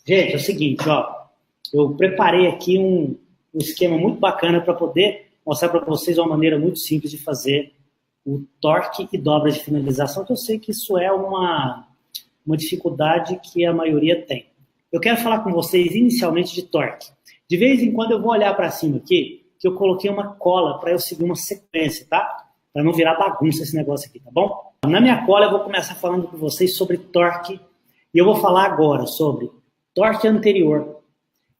Gente, é o seguinte, ó. Eu preparei aqui um esquema muito bacana para poder mostrar para vocês uma maneira muito simples de fazer o torque e dobra de finalização, que eu sei que isso é uma dificuldade que a maioria tem. Eu quero falar com vocês inicialmente de torque. De vez em quando eu vou olhar para cima aqui, que eu coloquei uma cola para eu seguir uma sequência, tá? Para não virar bagunça esse negócio aqui, tá bom? Na minha cola eu vou começar falando com vocês sobre torque, e eu vou falar agora sobre torque anterior.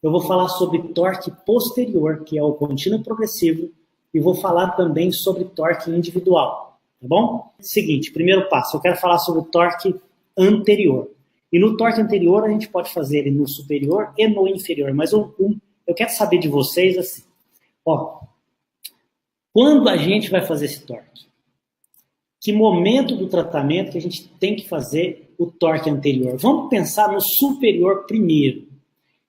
Eu vou falar sobre torque posterior, que é o contínuo progressivo, e vou falar também sobre torque individual, tá bom? Seguinte, primeiro passo, eu quero falar sobre o torque anterior. E no torque anterior a gente pode fazer ele no superior e no inferior, mas eu quero saber de vocês assim, ó, quando a gente vai fazer esse torque? Que momento do tratamento que a gente tem que fazer o torque anterior? Vamos pensar no superior primeiro.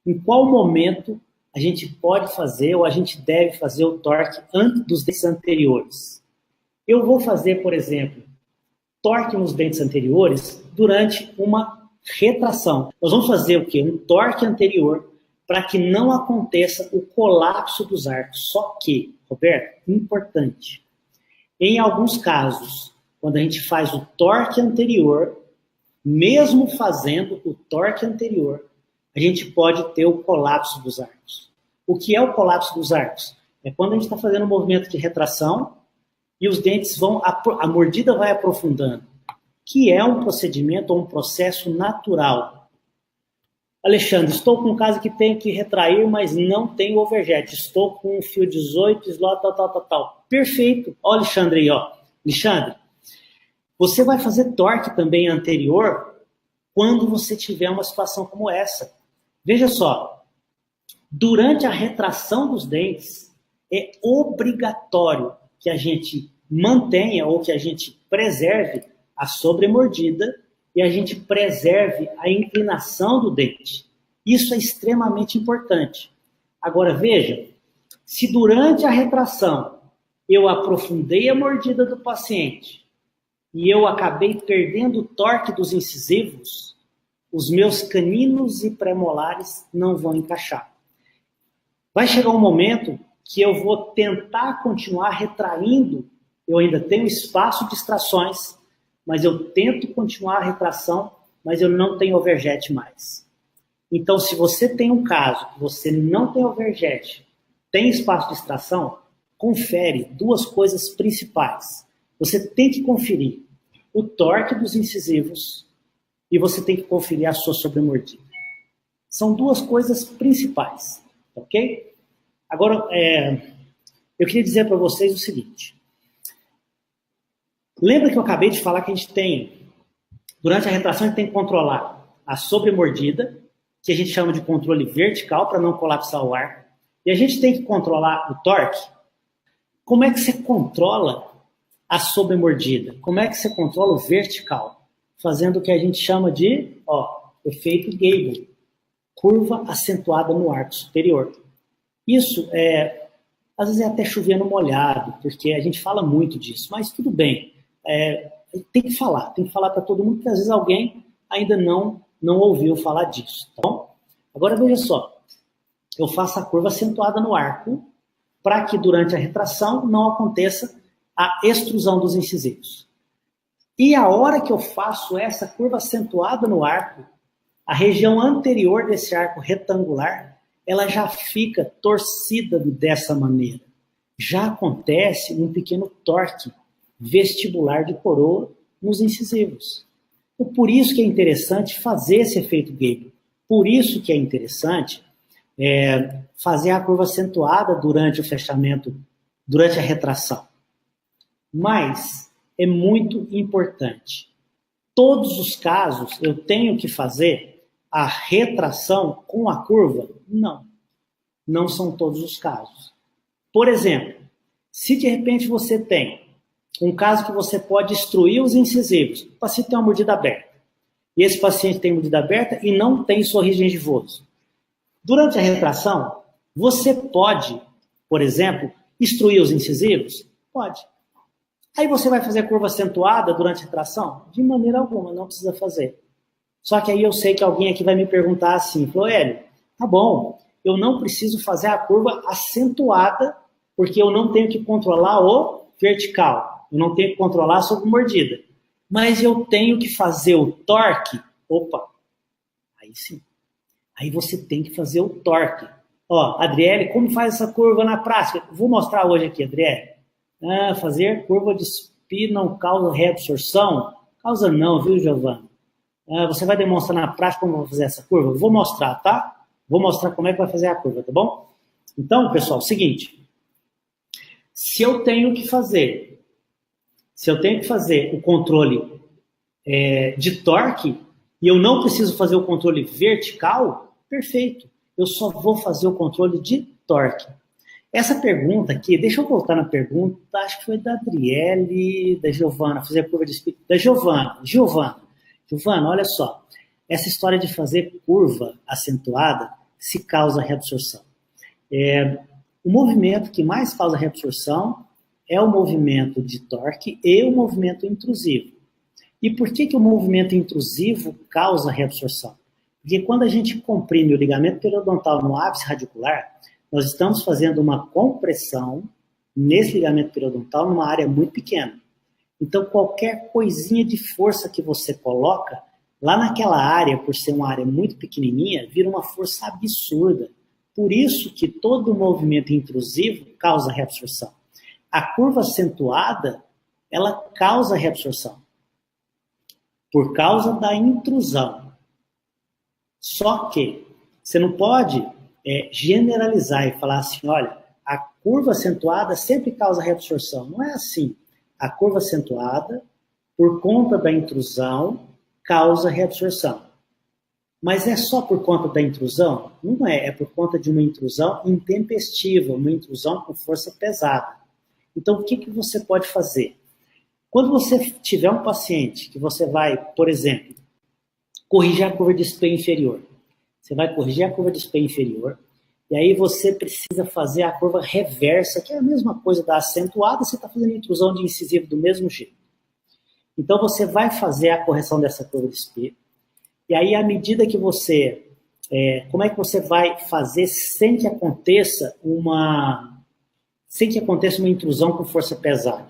Em qual momento a gente pode fazer ou a gente deve fazer o torque dos dentes anteriores? Eu vou fazer, por exemplo, torque nos dentes anteriores durante uma retração. Nós vamos fazer o quê? Um torque anterior para que não aconteça o colapso dos arcos. Só que, Roberto, importante, em alguns casos, quando a gente faz o torque anterior, mesmo fazendo o torque anterior, a gente pode ter o colapso dos arcos. O que é o colapso dos arcos? É quando a gente está fazendo um movimento de retração e os dentes a mordida vai aprofundando, que é um procedimento ou um processo natural. Alexandre, estou com um caso que tenho que retrair, mas não tenho overjet. Estou com um fio 18, slot, tal. Perfeito. Ó, Alexandre aí, ó. Alexandre, você vai fazer torque também anterior quando você tiver uma situação como essa. Veja só, durante a retração dos dentes, é obrigatório que a gente mantenha ou que a gente preserve a sobremordida e a gente preserve a inclinação do dente. Isso é extremamente importante. Agora, veja, se durante a retração eu aprofundei a mordida do paciente e eu acabei perdendo o torque dos incisivos, os meus caninos e premolares não vão encaixar. Vai chegar um momento que eu vou tentar continuar retraindo, eu ainda tenho espaço de extrações, mas eu tento continuar a retração, mas eu não tenho overjet mais. Então, se você tem um caso que você não tem overjet, tem espaço de extração, confere duas coisas principais. Você tem que conferir o torque dos incisivos e você tem que conferir a sua sobremordida. São duas coisas principais, ok? Agora, eu queria dizer para vocês o seguinte. Lembra que eu acabei de falar que a gente tem, durante a retração, a gente tem que controlar a sobremordida, que a gente chama de controle vertical, para não colapsar o arco, e a gente tem que controlar o torque. Como é que você controla a sobremordida? Como é que você controla o vertical? Fazendo o que a gente chama de efeito Gable, curva acentuada no arco superior. Isso às vezes é até chovendo molhado, porque a gente fala muito disso, mas tudo bem. Tem que falar para todo mundo, porque às vezes alguém ainda não ouviu falar disso. Tá bom? Agora veja só, eu faço a curva acentuada no arco para que durante a retração não aconteça a extrusão dos incisivos. E a hora que eu faço essa curva acentuada no arco, a região anterior desse arco retangular, ela já fica torcida dessa maneira. Já acontece um pequeno torque vestibular de coroa nos incisivos. Por isso que é interessante fazer esse efeito Gable. Por isso que é interessante fazer a curva acentuada durante o fechamento, durante a retração. Mas é muito importante. Todos os casos eu tenho que fazer a retração com a curva? Não. Não são todos os casos. Por exemplo, se de repente você tem um caso que você pode destruir os incisivos, o paciente tem uma mordida aberta, e esse paciente tem mordida aberta e não tem sorriso gengivoso. Durante a retração, você pode, por exemplo, destruir os incisivos? Pode. Aí você vai fazer a curva acentuada durante a retração? De maneira alguma, não precisa fazer. Só que aí eu sei que alguém aqui vai me perguntar assim, falou, Hélio, tá bom, eu não preciso fazer a curva acentuada, porque eu não tenho que controlar o vertical, eu não tenho que controlar sobre mordida. Mas eu tenho que fazer o torque. Opa, aí sim. Aí você tem que fazer o torque. Ó, Adriele, como faz essa curva na prática? Vou mostrar hoje aqui, Adriele. Fazer curva de SPI não causa reabsorção? Causa não, viu, Giovana? Você vai demonstrar na prática como vai fazer essa curva? Vou mostrar, tá? Vou mostrar como é que vai fazer a curva, tá bom? Então, pessoal, seguinte. Se eu tenho que fazer o controle de torque e eu não preciso fazer o controle vertical, perfeito. Eu só vou fazer o controle de torque. Essa pergunta aqui, deixa eu voltar na pergunta, acho que foi da Adriele, da Giovana, fazer a curva de speed, da Giovana, olha só, essa história de fazer curva acentuada se causa reabsorção. O movimento que mais causa reabsorção é o movimento de torque e o movimento intrusivo. E por que o movimento intrusivo causa reabsorção? Porque quando a gente comprime o ligamento periodontal no ápice radicular, nós estamos fazendo uma compressão nesse ligamento periodontal numa área muito pequena. Então, qualquer coisinha de força que você coloca, lá naquela área, por ser uma área muito pequenininha, vira uma força absurda. Por isso que todo movimento intrusivo causa reabsorção. A curva acentuada, ela causa reabsorção. Por causa da intrusão. Só que você não pode generalizar e falar assim, olha, a curva acentuada sempre causa reabsorção. Não é assim. A curva acentuada, por conta da intrusão, causa reabsorção. Mas é só por conta da intrusão? Não é. É por conta de uma intrusão intempestiva, uma intrusão com força pesada. Então, o que você pode fazer? Quando você tiver um paciente que você vai, por exemplo, corrigir a curva de SPE inferior. Você vai corrigir a curva de SPE inferior, e aí você precisa fazer a curva reversa, que é a mesma coisa da acentuada, você está fazendo intrusão de incisivo do mesmo jeito. Então, você vai fazer a correção dessa curva de SPE, e aí, à medida que você... como é que você vai fazer sem que aconteça uma intrusão com força pesada?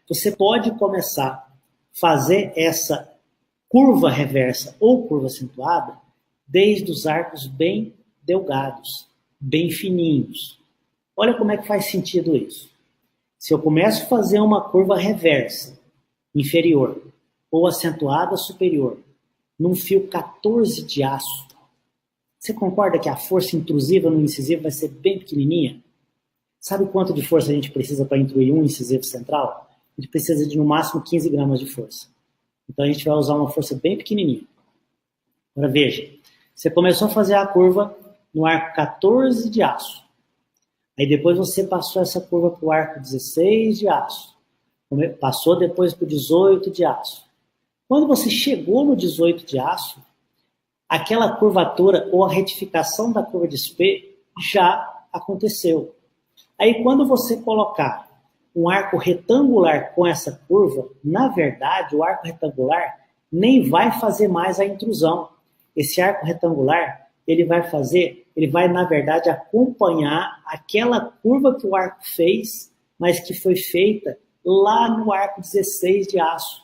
Você pode começar a fazer essa curva reversa ou curva acentuada desde os arcos bem delgados, bem fininhos. Olha como é que faz sentido isso. Se eu começo a fazer uma curva reversa inferior ou acentuada superior num fio 14 de aço, você concorda que a força intrusiva no incisivo vai ser bem pequenininha? Sabe quanto de força a gente precisa para intruir um incisivo central? A gente precisa de no máximo 15 gramas de força. Então a gente vai usar uma força bem pequenininha. Agora veja, você começou a fazer a curva no arco 14 de aço. Aí depois você passou essa curva para o arco 16 de aço. Passou depois para o 18 de aço. Quando você chegou no 18 de aço, aquela curvatura ou a retificação da curva de SPE já aconteceu. Aí quando você colocar um arco retangular com essa curva, na verdade, o arco retangular nem vai fazer mais a intrusão. Esse arco retangular, ele vai, na verdade, acompanhar aquela curva que o arco fez, mas que foi feita lá no arco 16 de aço.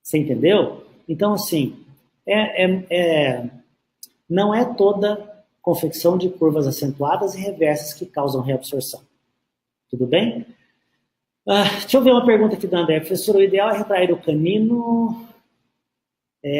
Você entendeu? Então, assim, não é toda confecção de curvas acentuadas e reversas que causam reabsorção. Tudo bem? Deixa eu ver uma pergunta aqui do André. Professor, o ideal é retrair o canino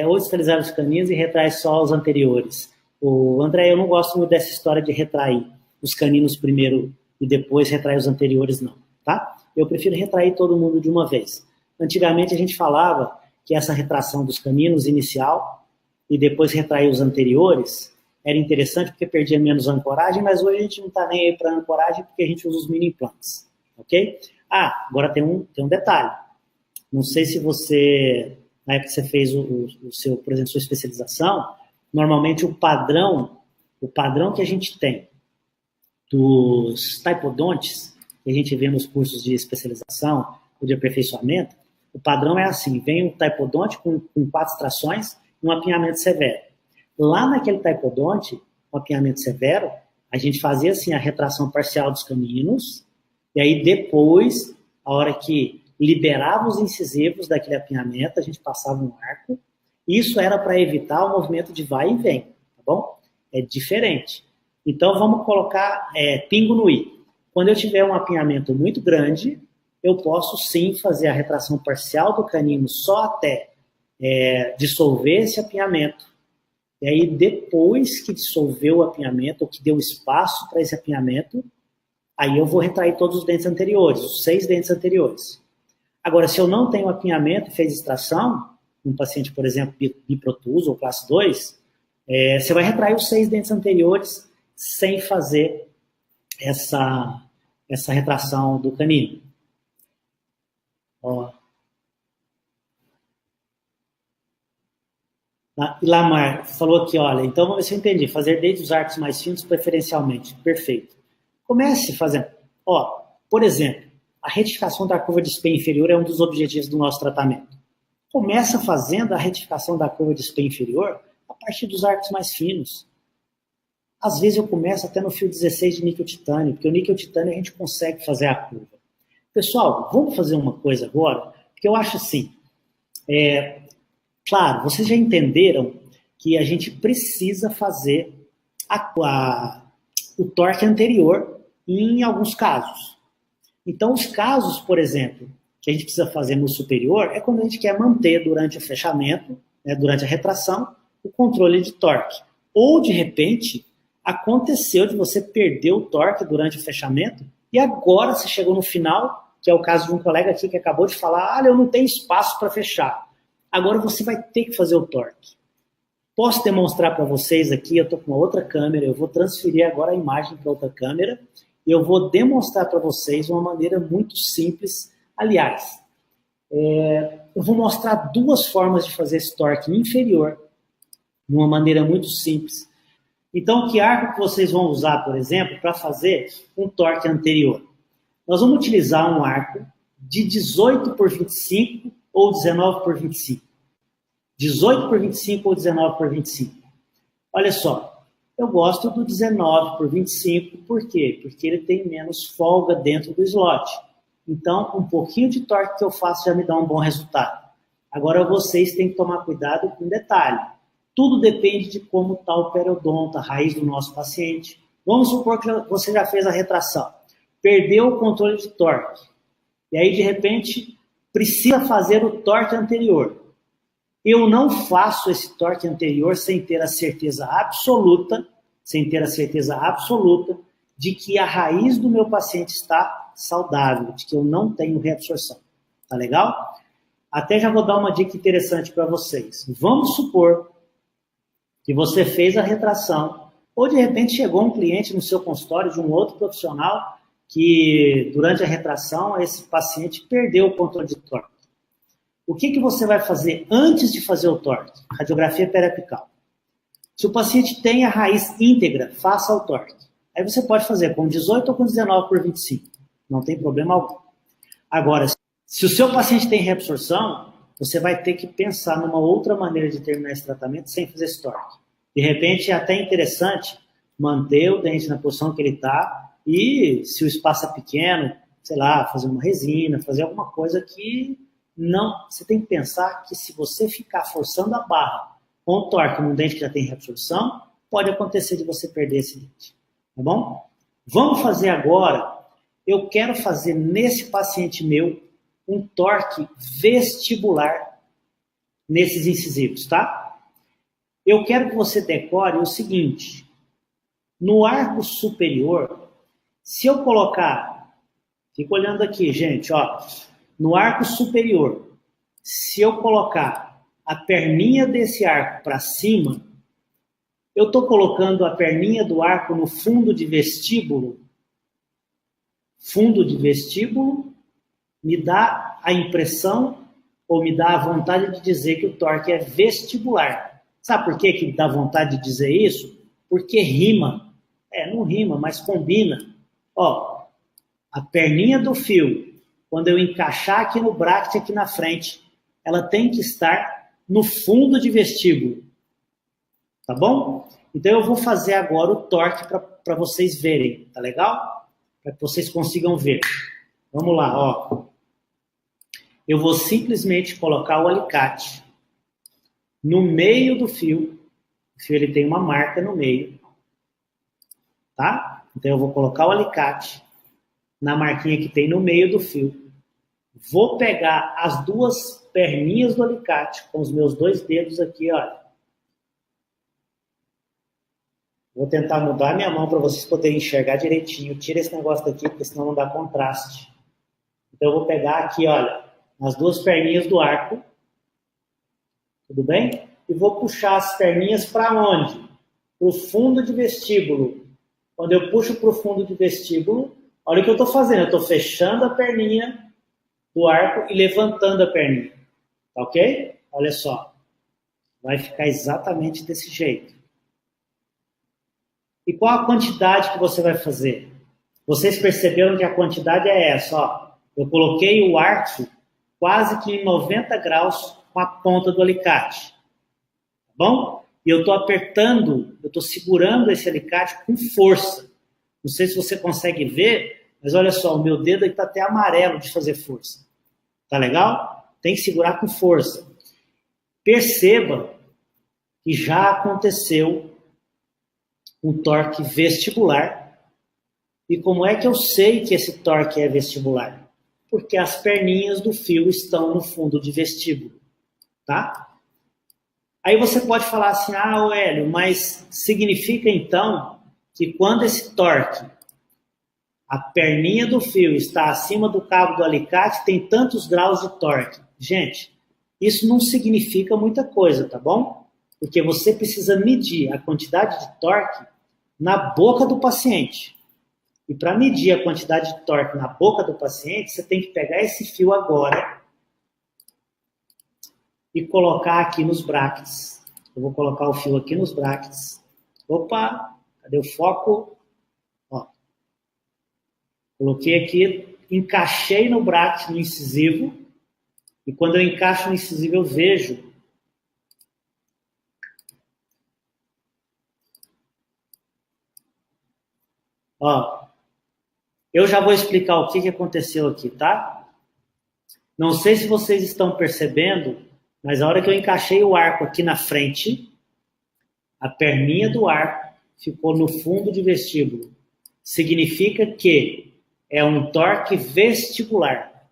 ou distalizar os caninos e retrair só os anteriores. O André, eu não gosto muito dessa história de retrair os caninos primeiro e depois retrair os anteriores, não. Tá? Eu prefiro retrair todo mundo de uma vez. Antigamente a gente falava que essa retração dos caninos inicial e depois retrair os anteriores era interessante porque perdia menos ancoragem, mas hoje a gente não está nem aí para ancoragem porque a gente usa os mini implantes. Ok? Agora tem um detalhe. Não sei se você, na época que você fez por exemplo, sua especialização, normalmente o padrão que a gente tem dos taipodontes, que a gente vê nos cursos de especialização ou de aperfeiçoamento, o padrão é assim, vem um taipodonte com 4 extrações, um apinhamento severo. Lá naquele taipodonte, o apinhamento severo, a gente fazia assim a retração parcial dos caninos, e aí depois, a hora que liberava os incisivos daquele apinhamento, a gente passava um arco. Isso era para evitar o movimento de vai e vem, tá bom? É diferente. Então vamos colocar pingo no i. Quando eu tiver um apinhamento muito grande, eu posso sim fazer a retração parcial do canino só até dissolver esse apinhamento. E aí, depois que dissolveu o apinhamento, ou que deu espaço para esse apinhamento, aí eu vou retrair todos os dentes anteriores, os 6 dentes anteriores. Agora, se eu não tenho apinhamento e fez extração, um paciente, por exemplo, biprotuso ou classe 2, você vai retrair os 6 dentes anteriores sem fazer essa retração do canino. Ó. E Lamar falou aqui, olha, então vamos ver se eu entendi. Fazer desde os arcos mais finos, preferencialmente. Perfeito. Comece fazendo. Ó, por exemplo, a retificação da curva de SPEI inferior é um dos objetivos do nosso tratamento. Começa fazendo a retificação da curva de SPEI inferior a partir dos arcos mais finos. Às vezes eu começo até no fio 16 de níquel titânio, porque o níquel titânio a gente consegue fazer a curva. Pessoal, vamos fazer uma coisa agora, porque eu acho assim, claro, vocês já entenderam que a gente precisa fazer o torque anterior em alguns casos. Então, os casos, por exemplo, que a gente precisa fazer no superior é quando a gente quer manter durante o fechamento, durante a retração, o controle de torque. Ou, de repente, aconteceu de você perder o torque durante o fechamento e agora você chegou no final, que é o caso de um colega aqui que acabou de falar, eu não tenho espaço para fechar. Agora você vai ter que fazer o torque. Posso demonstrar para vocês aqui, eu estou com uma outra câmera, eu vou transferir agora a imagem para outra câmera e eu vou demonstrar para vocês uma maneira muito simples. Aliás, eu vou mostrar 2 formas de fazer esse torque inferior, de uma maneira muito simples. Então, que arco que vocês vão usar, por exemplo, para fazer um torque anterior? Nós vamos utilizar um arco de 18 por 25 ou 19 por 25. 18 por 25 ou 19 por 25. Olha só, eu gosto do 19 por 25, por quê? Porque ele tem menos folga dentro do slot. Então, um pouquinho de torque que eu faço já me dá um bom resultado. Agora, vocês têm que tomar cuidado com um detalhe. Tudo depende de como está o periodonto, a raiz do nosso paciente. Vamos supor que você já fez a retração, perdeu o controle de torque, e aí, de repente, precisa fazer o torque anterior. Eu não faço esse torque anterior sem ter a certeza absoluta, de que a raiz do meu paciente está saudável, de que eu não tenho reabsorção. Tá legal? Até já vou dar uma dica interessante para vocês. Vamos supor que você fez a retração, ou de repente chegou um cliente no seu consultório de um outro profissional que durante a retração esse paciente perdeu o controle de torque. O que você vai fazer antes de fazer o torque? Radiografia periapical. Se o paciente tem a raiz íntegra, faça o torque. Aí você pode fazer com 18 ou com 19 por 25. Não tem problema algum. Agora, se o seu paciente tem reabsorção, você vai ter que pensar numa outra maneira de terminar esse tratamento sem fazer esse torque. De repente, é até interessante manter o dente na posição que ele está e, se o espaço é pequeno, sei lá, fazer uma resina, fazer alguma coisa que não... Você tem que pensar que se você ficar forçando a barra com o torque num dente que já tem reabsorção, pode acontecer de você perder esse dente. Tá bom? Vamos fazer agora... Eu quero fazer nesse paciente meu um torque vestibular nesses incisivos, tá? Eu quero que você decore o seguinte. No arco superior, se eu colocar... Fica olhando aqui, gente, ó. No arco superior, se eu colocar a perninha desse arco para cima, eu estou colocando a perninha do arco no fundo de vestíbulo. Fundo de vestíbulo me dá a impressão ou me dá a vontade de dizer que o torque é vestibular. Sabe por que dá vontade de dizer isso? Porque rima. Não rima, mas combina. Ó, a perninha do fio, quando eu encaixar aqui no bracket aqui na frente, ela tem que estar no fundo de vestíbulo. Tá bom? Então eu vou fazer agora o torque para vocês verem, tá legal? Para que vocês consigam ver. Vamos lá, ó. Eu vou simplesmente colocar o alicate no meio do fio. O fio ele tem uma marca no meio, tá? Então eu vou colocar o alicate na marquinha que tem no meio do fio. Vou pegar as duas perninhas do alicate com os meus 2 dedos aqui, olha. Vou tentar mudar minha mão para vocês poderem enxergar direitinho. Tira esse negócio daqui, porque senão não dá contraste. Então eu vou pegar aqui, olha, as duas perninhas do arco. Tudo bem? E vou puxar as perninhas para onde? Para o fundo de vestíbulo. Quando eu puxo para o fundo de vestíbulo, olha o que eu estou fazendo. Eu estou fechando a perninha do arco e levantando a perninha. Tá ok? Olha só. Vai ficar exatamente desse jeito. E qual a quantidade que você vai fazer? Vocês perceberam que a quantidade é essa, ó. Eu coloquei o arco quase que em 90 graus com a ponta do alicate. Tá bom? E eu estou apertando, eu estou segurando esse alicate com força. Não sei se você consegue ver, mas olha só, o meu dedo está até amarelo de fazer força. Tá legal? Tem que segurar com força. Perceba que já aconteceu um torque vestibular. E como é que eu sei que esse torque é vestibular? Porque as perninhas do fio estão no fundo de vestíbulo, tá? Aí você pode falar assim, ah, Hélio, mas significa então que quando esse torque, a perninha do fio está acima do cabo do alicate, tem tantos graus de torque. Gente, isso não significa muita coisa, tá bom? Porque você precisa medir a quantidade de torque na boca do paciente. E para medir a quantidade de torque na boca do paciente, você tem que pegar esse fio agora e colocar aqui nos brackets. Eu vou colocar o fio aqui nos brackets. Opa, cadê o foco? Ó. Coloquei aqui, encaixei no bracket, no incisivo. E quando eu encaixo no incisivo, eu vejo ó, eu já vou explicar o que aconteceu aqui, tá? Não sei se vocês estão percebendo, mas a hora que eu encaixei o arco aqui na frente, a perninha do arco ficou no fundo de vestíbulo. Significa que é um torque vestibular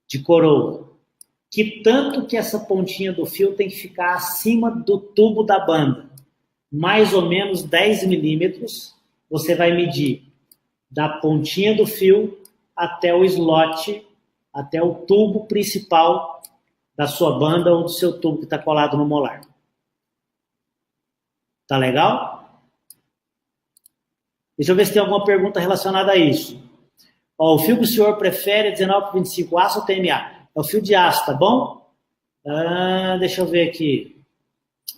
de coroa. Que tanto que essa pontinha do fio tem que ficar acima do tubo da banda. Mais ou menos 10 milímetros. Você vai medir da pontinha do fio até o slot, até o tubo principal da sua banda ou do seu tubo que está colado no molar. Tá legal? Deixa eu ver se tem alguma pergunta relacionada a isso. Ó, o fio que o senhor prefere é 19 por 25 aço ou TMA? É o fio de aço, tá bom? Deixa eu ver aqui.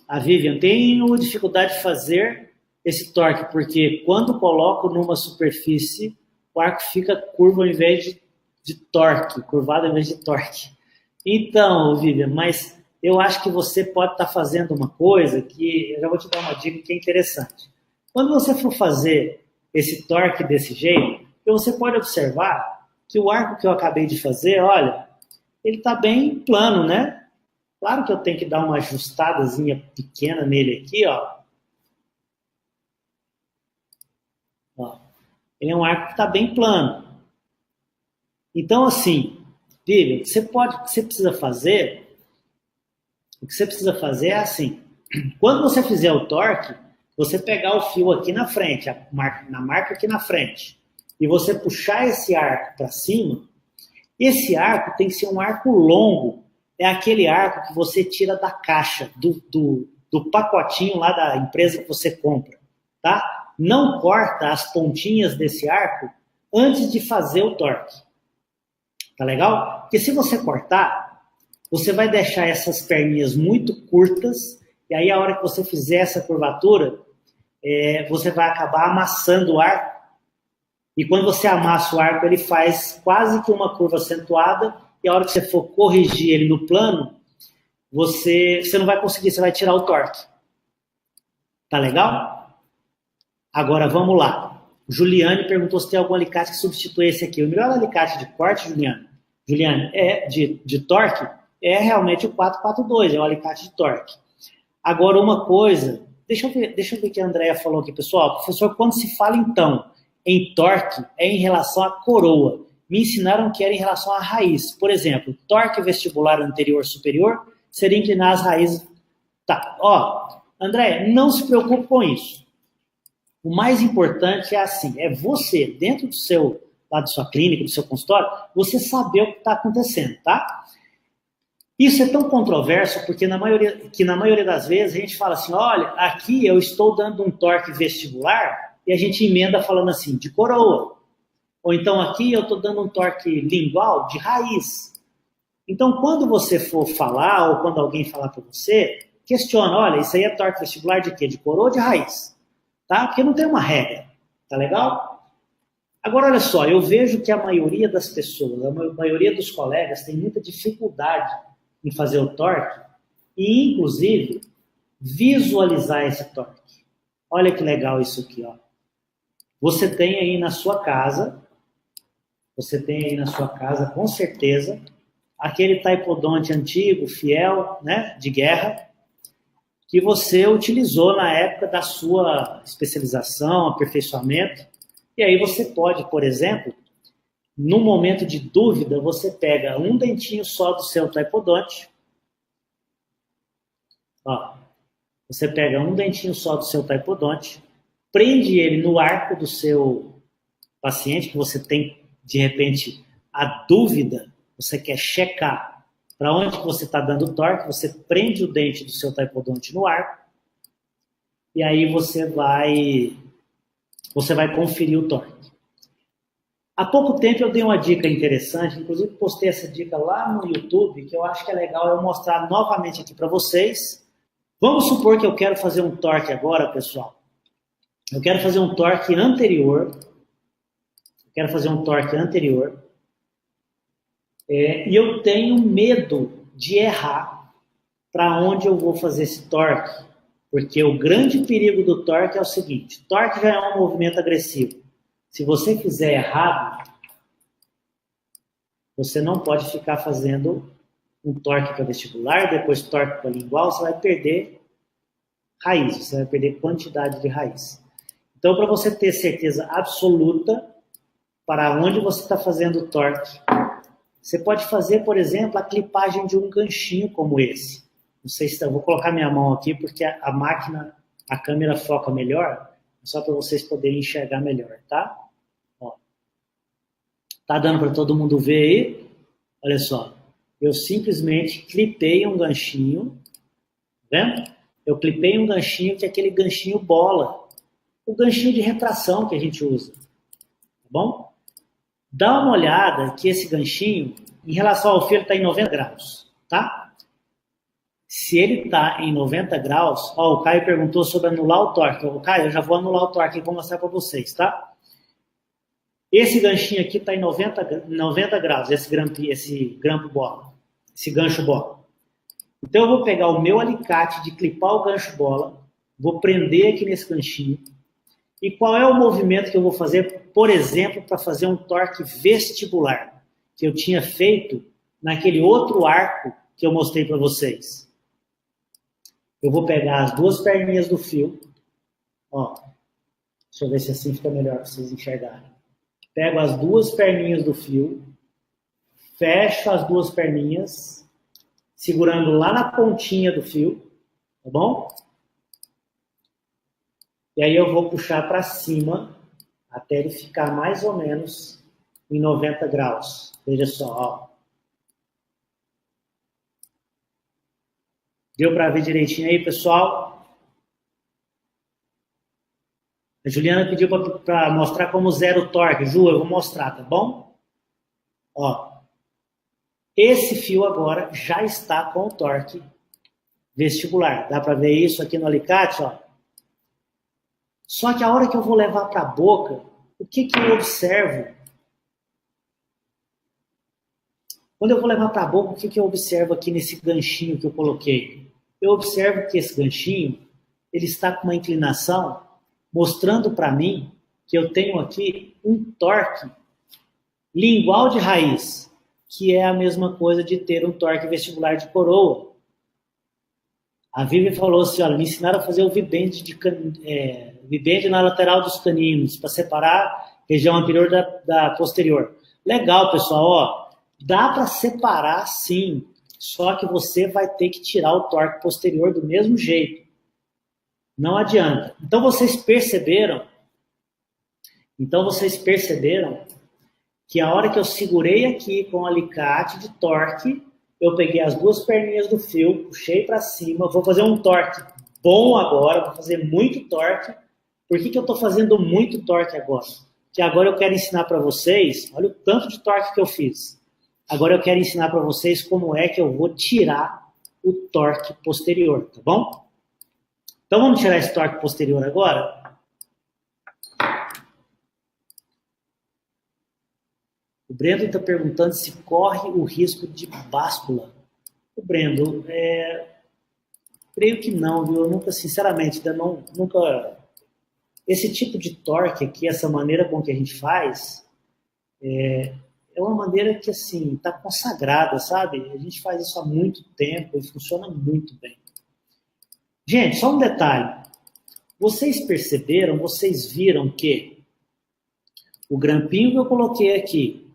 A Vivian, tenho dificuldade de fazer esse torque, porque quando coloco numa superfície, o arco fica curvo ao invés de torque, curvado ao invés de torque. Então, Vivian, mas eu acho que você pode estar fazendo uma coisa que, eu já vou te dar uma dica que é interessante. Quando você for fazer esse torque desse jeito, você pode observar que o arco que eu acabei de fazer, olha, ele está bem plano, né? Claro que eu tenho que dar uma ajustadazinha pequena nele aqui, ó. Ele é um arco que está bem plano. Então, assim, Vivian, o que você precisa fazer é assim, quando você fizer o torque, você pegar o fio aqui na frente, na marca aqui na frente, e você puxar esse arco para cima, esse arco tem que ser um arco longo, é aquele arco que você tira da caixa, do pacotinho lá da empresa que você compra, tá? Não corta as pontinhas desse arco antes de fazer o torque. Tá legal? Porque se você cortar, você vai deixar essas perninhas muito curtas, e aí a hora que você fizer essa curvatura, você vai acabar amassando o arco, e quando você amassa o arco, ele faz quase que uma curva acentuada, e a hora que você for corrigir ele no plano, você não vai conseguir, você vai tirar o torque. Tá legal? Agora vamos lá. Juliane perguntou se tem algum alicate que substitui esse aqui. O melhor alicate de corte, Juliane, de torque, é realmente o 442, é o alicate de torque. Agora, uma coisa, deixa eu ver o que a Andrea falou aqui, pessoal. Professor, quando se fala, então, em torque, é em relação à coroa. Me ensinaram que era em relação à raiz. Por exemplo, torque vestibular anterior superior seria inclinar as raízes. Tá, ó, Andrea, não se preocupe com isso. O mais importante é assim, é você, dentro lá da sua clínica, do seu consultório, você saber o que está acontecendo, tá? Isso é tão controverso porque na maioria das vezes a gente fala assim, olha, aqui eu estou dando um torque vestibular e a gente emenda falando assim, de coroa. Ou então aqui eu estou dando um torque lingual de raiz. Então quando você for falar ou quando alguém falar para você, questiona, olha, isso aí é torque vestibular de quê? De coroa ou de raiz? Tá? Porque não tem uma regra, tá legal? Agora olha só, eu vejo que a maioria das pessoas, a maioria dos colegas tem muita dificuldade em fazer o torque e, inclusive, visualizar esse torque. Olha que legal isso aqui, ó. Você tem aí na sua casa, com certeza, aquele taipodonte antigo, fiel, né, de guerra, que você utilizou na época da sua especialização, aperfeiçoamento. E aí você pode, por exemplo, no momento de dúvida, você pega um dentinho só do seu taipodonte. Ó, você pega um dentinho só do seu taipodonte, prende ele no arco do seu paciente, que você tem, de repente, a dúvida, você quer checar para onde que você está dando torque, você prende o dente do seu taipodonte no arco, e aí você vai conferir o torque. Há pouco tempo eu dei uma dica interessante, inclusive postei essa dica lá no YouTube, que eu acho que é legal eu mostrar novamente aqui para vocês. Vamos supor que eu quero fazer um torque agora, pessoal. Eu quero fazer um torque anterior. E eu tenho medo de errar para onde eu vou fazer esse torque. Porque o grande perigo do torque é o seguinte, torque já é um movimento agressivo. Se você fizer errado, você não pode ficar fazendo um torque para vestibular, depois torque para lingual, você vai perder raiz, você vai perder quantidade de raiz. Então, para você ter certeza absoluta para onde você está fazendo o torque, você pode fazer, por exemplo, a clipagem de um ganchinho como esse. Não sei se eu vou colocar minha mão aqui porque a máquina, a câmera foca melhor, só para vocês poderem enxergar melhor, tá? Ó. Tá dando para todo mundo ver aí? Olha só, eu simplesmente clipei um ganchinho, tá vendo? Eu clipei um ganchinho que é aquele ganchinho bola, o ganchinho de retração que a gente usa, tá bom? Dá uma olhada que esse ganchinho, em relação ao fio, ele está em 90 graus, tá? Se ele está em 90 graus, ó, o Caio perguntou sobre anular o torque. Ó, Caio, eu já vou anular o torque e vou mostrar para vocês, tá? Esse ganchinho aqui está em 90 graus, esse grampo bola, esse gancho bola. Então eu vou pegar o meu alicate de clipar o gancho bola, vou prender aqui nesse ganchinho. E qual é o movimento que eu vou fazer, por exemplo, para fazer um torque vestibular, que eu tinha feito naquele outro arco que eu mostrei para vocês? Eu vou pegar as duas perninhas do fio, ó, deixa eu ver se assim fica melhor para vocês enxergarem. Pego as duas perninhas do fio, fecho as duas perninhas, segurando lá na pontinha do fio, tá bom? E aí eu vou puxar para cima até ele ficar mais ou menos em 90 graus. Veja só, ó. Deu para ver direitinho aí, pessoal? A Juliana pediu para mostrar como zero o torque. Ju, eu vou mostrar, tá bom? Ó, esse fio agora já está com o torque vestibular. Dá para ver isso aqui no alicate, ó. Só que a hora que eu vou levar para a boca, o que eu observo? Quando eu vou levar para a boca, o que eu observo aqui nesse ganchinho que eu coloquei? Eu observo que esse ganchinho, ele está com uma inclinação, mostrando para mim que eu tenho aqui um torque lingual de raiz, que é a mesma coisa de ter um torque vestibular de coroa. A Vivi falou assim, olha, me ensinaram a fazer o V-bend na lateral dos caninos, para separar a região anterior da posterior. Legal, pessoal, ó, dá para separar sim, só que você vai ter que tirar o torque posterior do mesmo jeito. Não adianta. Então vocês perceberam que a hora que eu segurei aqui com o alicate de torque, eu peguei as duas perninhas do fio, puxei para cima, vou fazer um torque bom agora, vou fazer muito torque. Por que eu estou fazendo muito torque agora? Porque agora eu quero ensinar para vocês, olha o tanto de torque que eu fiz. Agora eu quero ensinar para vocês como é que eu vou tirar o torque posterior, tá bom? Então vamos tirar esse torque posterior agora? O Brendo está perguntando se corre o risco de báscula. O Brendo, creio que não, viu? Eu nunca, sinceramente, nunca... Esse tipo de torque aqui, essa maneira com que a gente faz, é uma maneira que, assim, está consagrada, sabe? A gente faz isso há muito tempo e funciona muito bem. Gente, só um detalhe. Vocês perceberam, vocês viram que o grampinho que eu coloquei aqui,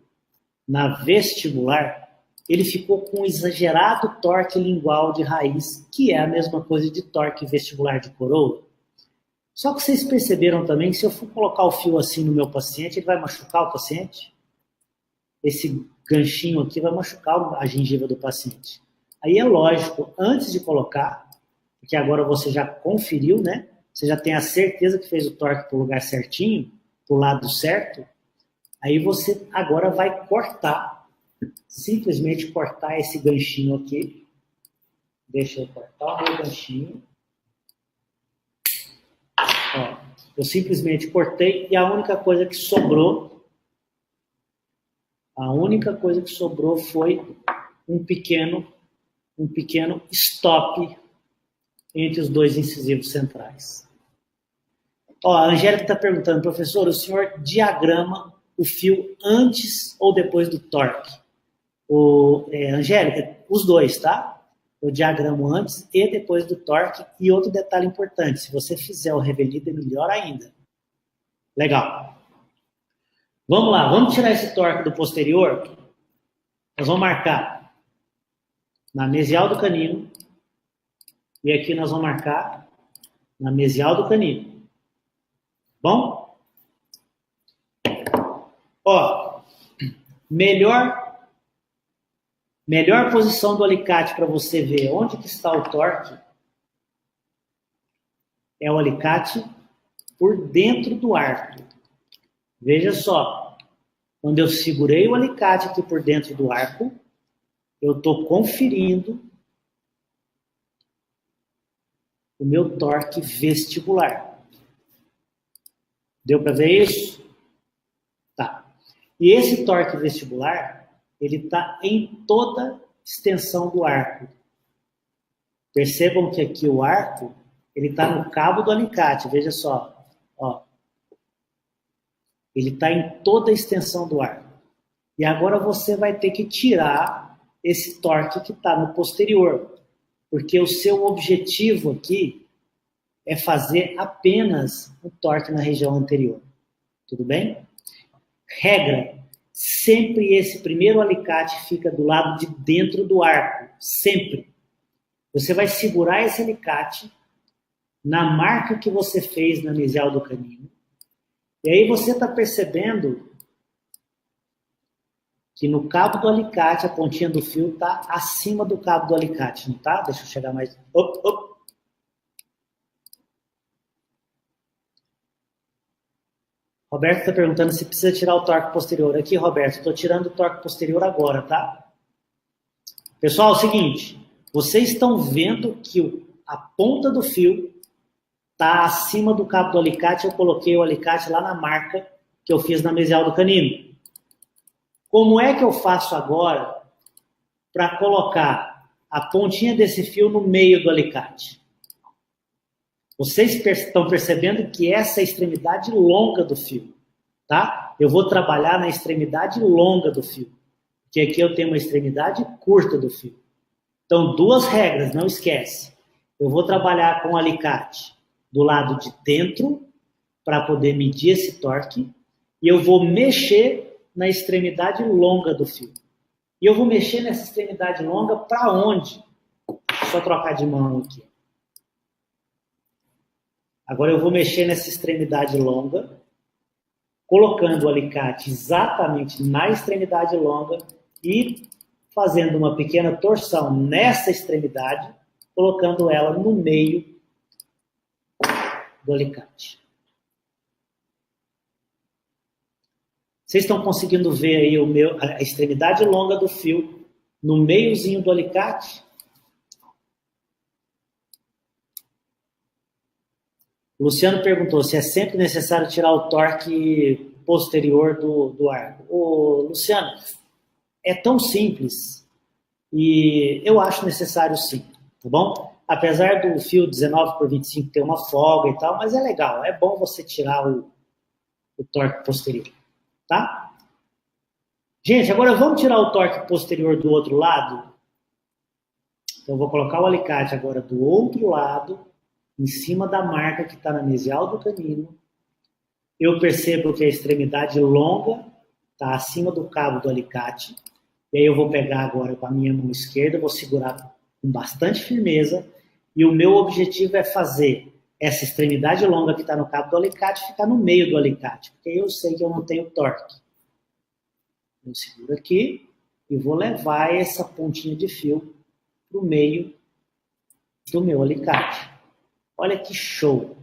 na vestibular, ele ficou com um exagerado torque lingual de raiz, que é a mesma coisa de torque vestibular de coroa. Só que vocês perceberam também que se eu for colocar o fio assim no meu paciente, ele vai machucar o paciente? Esse ganchinho aqui vai machucar a gengiva do paciente. Aí é lógico, antes de colocar, porque agora você já conferiu, né? Você já tem a certeza que fez o torque para o lugar certinho, para o lado certo. Aí você agora vai cortar, simplesmente cortar esse ganchinho aqui. Deixa eu cortar o meu ganchinho. Ó, eu simplesmente cortei e a única coisa que sobrou foi um pequeno stop entre os dois incisivos centrais. Ó, a Angélica está perguntando, professor, o senhor diagrama o fio antes ou depois do torque? Angélica, os dois, tá? Eu diagramo antes e depois do torque. E outro detalhe importante, se você fizer o revelido, é melhor ainda. Legal. Vamos lá, vamos tirar esse torque do posterior. Nós vamos marcar na mesial do canino. E aqui nós vamos marcar na mesial do canino. Bom? Ó, melhor posição do alicate para você ver onde que está o torque é o alicate por dentro do arco. Veja só, quando eu segurei o alicate aqui por dentro do arco, eu estou conferindo o meu torque vestibular. Deu para ver isso? Tá. E esse torque vestibular, ele está em toda extensão do arco. Percebam que aqui o arco, ele está no cabo do alicate, veja só. Ó. Ele está em toda a extensão do arco. E agora você vai ter que tirar esse torque que está no posterior. Porque o seu objetivo aqui é fazer apenas o torque na região anterior. Tudo bem? Regra, sempre esse primeiro alicate fica do lado de dentro do arco, sempre. Você vai segurar esse alicate na marca que você fez na mesial do canino, e aí você está percebendo que no cabo do alicate, a pontinha do fio está acima do cabo do alicate, não tá? Deixa eu chegar mais... Roberto está perguntando se precisa tirar o torque posterior. Aqui, Roberto, estou tirando o torque posterior agora, tá? Pessoal, é o seguinte, vocês estão vendo que a ponta do fio está acima do cabo do alicate. Eu coloquei o alicate lá na marca que eu fiz na mesial do canino. Como é que eu faço agora para colocar a pontinha desse fio no meio do alicate. Vocês estão percebendo que essa é a extremidade longa do fio, tá? Eu vou trabalhar na extremidade longa do fio, porque aqui eu tenho uma extremidade curta do fio. Então, duas regras, não esquece. Eu vou trabalhar com o alicate do lado de dentro para poder medir esse torque e eu vou mexer na extremidade longa do fio. E eu vou mexer nessa extremidade longa para onde? Só trocar de mão aqui. Agora eu vou mexer nessa extremidade longa, colocando o alicate exatamente na extremidade longa e fazendo uma pequena torção nessa extremidade, colocando ela no meio do alicate. Vocês estão conseguindo ver aí a extremidade longa do fio no meiozinho do alicate? O Luciano perguntou se é sempre necessário tirar o torque posterior do arco. Ô, Luciano, é tão simples e eu acho necessário sim, tá bom? Apesar do fio 19/25 ter uma folga e tal, mas é legal, é bom você tirar o torque posterior, tá? Gente, agora vamos tirar o torque posterior do outro lado? Então eu vou colocar o alicate agora do outro lado, em cima da marca que está na mesial do canino. Eu percebo que a extremidade longa está acima do cabo do alicate. E aí eu vou pegar agora com a minha mão esquerda, vou segurar com bastante firmeza. E o meu objetivo é fazer essa extremidade longa que está no cabo do alicate ficar no meio do alicate. Porque eu sei que eu não tenho torque. Eu seguro aqui e vou levar essa pontinha de fio para o meio do meu alicate. Olha que show!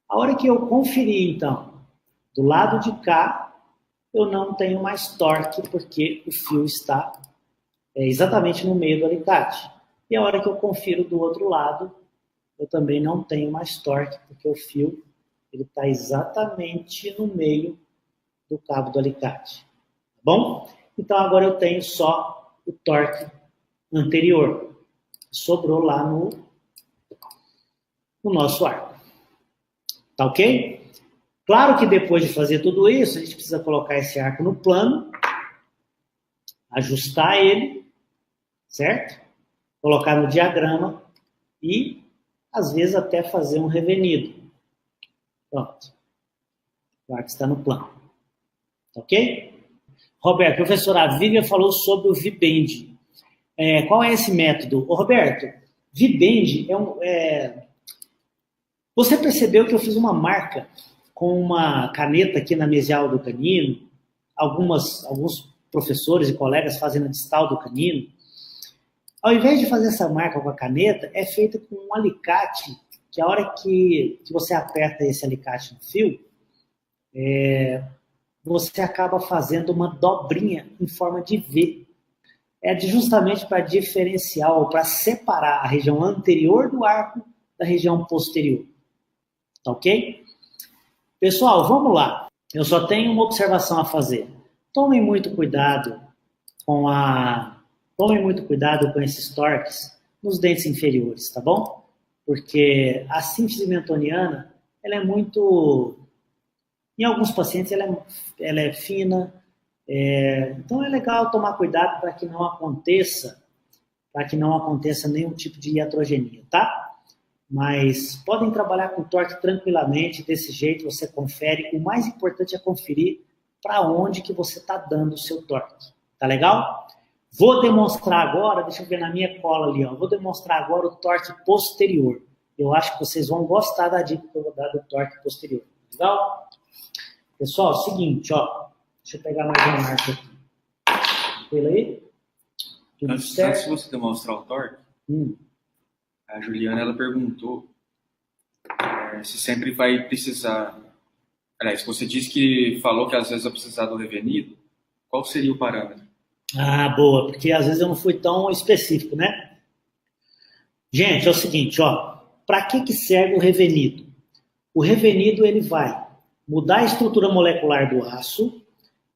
A hora que eu conferir, então, do lado de cá, eu não tenho mais torque, porque o fio está exatamente no meio do alicate. E a hora que eu confiro do outro lado, eu também não tenho mais torque, porque o fio está exatamente no meio do cabo do alicate. Tá bom? Então, agora eu tenho só o torque anterior. Sobrou lá no nosso arco. Tá ok? Claro que depois de fazer tudo isso, a gente precisa colocar esse arco no plano, ajustar ele, certo? Colocar no diagrama e, às vezes, até fazer um revenido. Pronto. O arco está no plano. Tá ok? Roberto, professora, a Vivian falou sobre o V-Bend. Qual é esse método? Ô, Roberto, V-Bend Você percebeu que eu fiz uma marca com uma caneta aqui na mesial do canino? Alguns professores e colegas fazem na distal do canino. Ao invés de fazer essa marca com a caneta, é feita com um alicate, que a hora que você aperta esse alicate no fio, você acaba fazendo uma dobrinha em forma de V. Justamente para diferenciar ou para separar a região anterior do arco da região posterior. Tá ok? Pessoal, vamos lá. Eu só tenho uma observação a fazer. Tomem muito cuidado com esses torques nos dentes inferiores, tá bom? Porque a síntese mentoniana, ela é muito... Em alguns pacientes, ela é fina. Então, é legal tomar cuidado para que não aconteça nenhum tipo de iatrogenia, tá? Mas podem trabalhar com torque tranquilamente, desse jeito você confere. O mais importante é conferir para onde que você está dando o seu torque. Tá legal? Vou demonstrar agora, deixa eu ver na minha cola ali, ó. Vou demonstrar agora o torque posterior. Eu acho que vocês vão gostar da dica que eu vou dar do torque posterior. Legal? Pessoal, seguinte, ó. Deixa eu pegar mais uma marca aqui. Tranquilo aí? Tudo certo? Antes de você demonstrar o torque, a Juliana, ela perguntou se sempre vai precisar... Aliás, você disse que falou que às vezes vai precisar do revenido. Qual seria o parâmetro? Ah, boa, porque às vezes eu não fui tão específico, né? Gente, é o seguinte, ó. Para que serve o revenido? O revenido, ele vai mudar a estrutura molecular do aço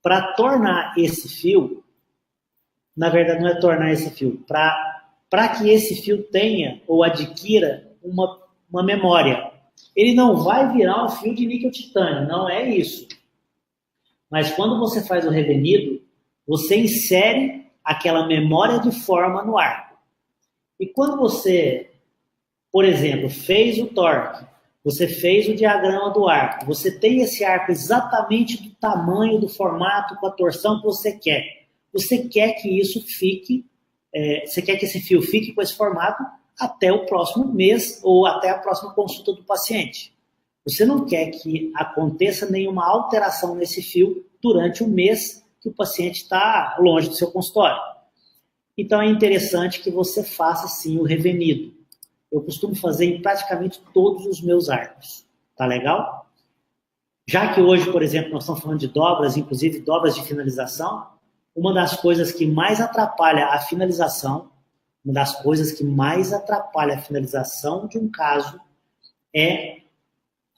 para tornar esse fio na verdade, não é tornar esse fio, para que esse fio tenha ou adquira uma memória. Ele não vai virar um fio de níquel titânio, não é isso. Mas quando você faz o revenido, você insere aquela memória de forma no arco. E quando você, por exemplo, fez o torque, você fez o diagrama do arco, você tem esse arco exatamente do tamanho, do formato, com a torção que você quer. Você quer que isso fique, você quer que esse fio fique com esse formato até o próximo mês ou até a próxima consulta do paciente. Você não quer que aconteça nenhuma alteração nesse fio durante o mês que o paciente está longe do seu consultório. Então é interessante que você faça sim o revenido. Eu costumo fazer em praticamente todos os meus arcos. Tá legal? Já que hoje, por exemplo, nós estamos falando de dobras, inclusive dobras de finalização, uma das coisas que mais atrapalha a finalização, de um caso é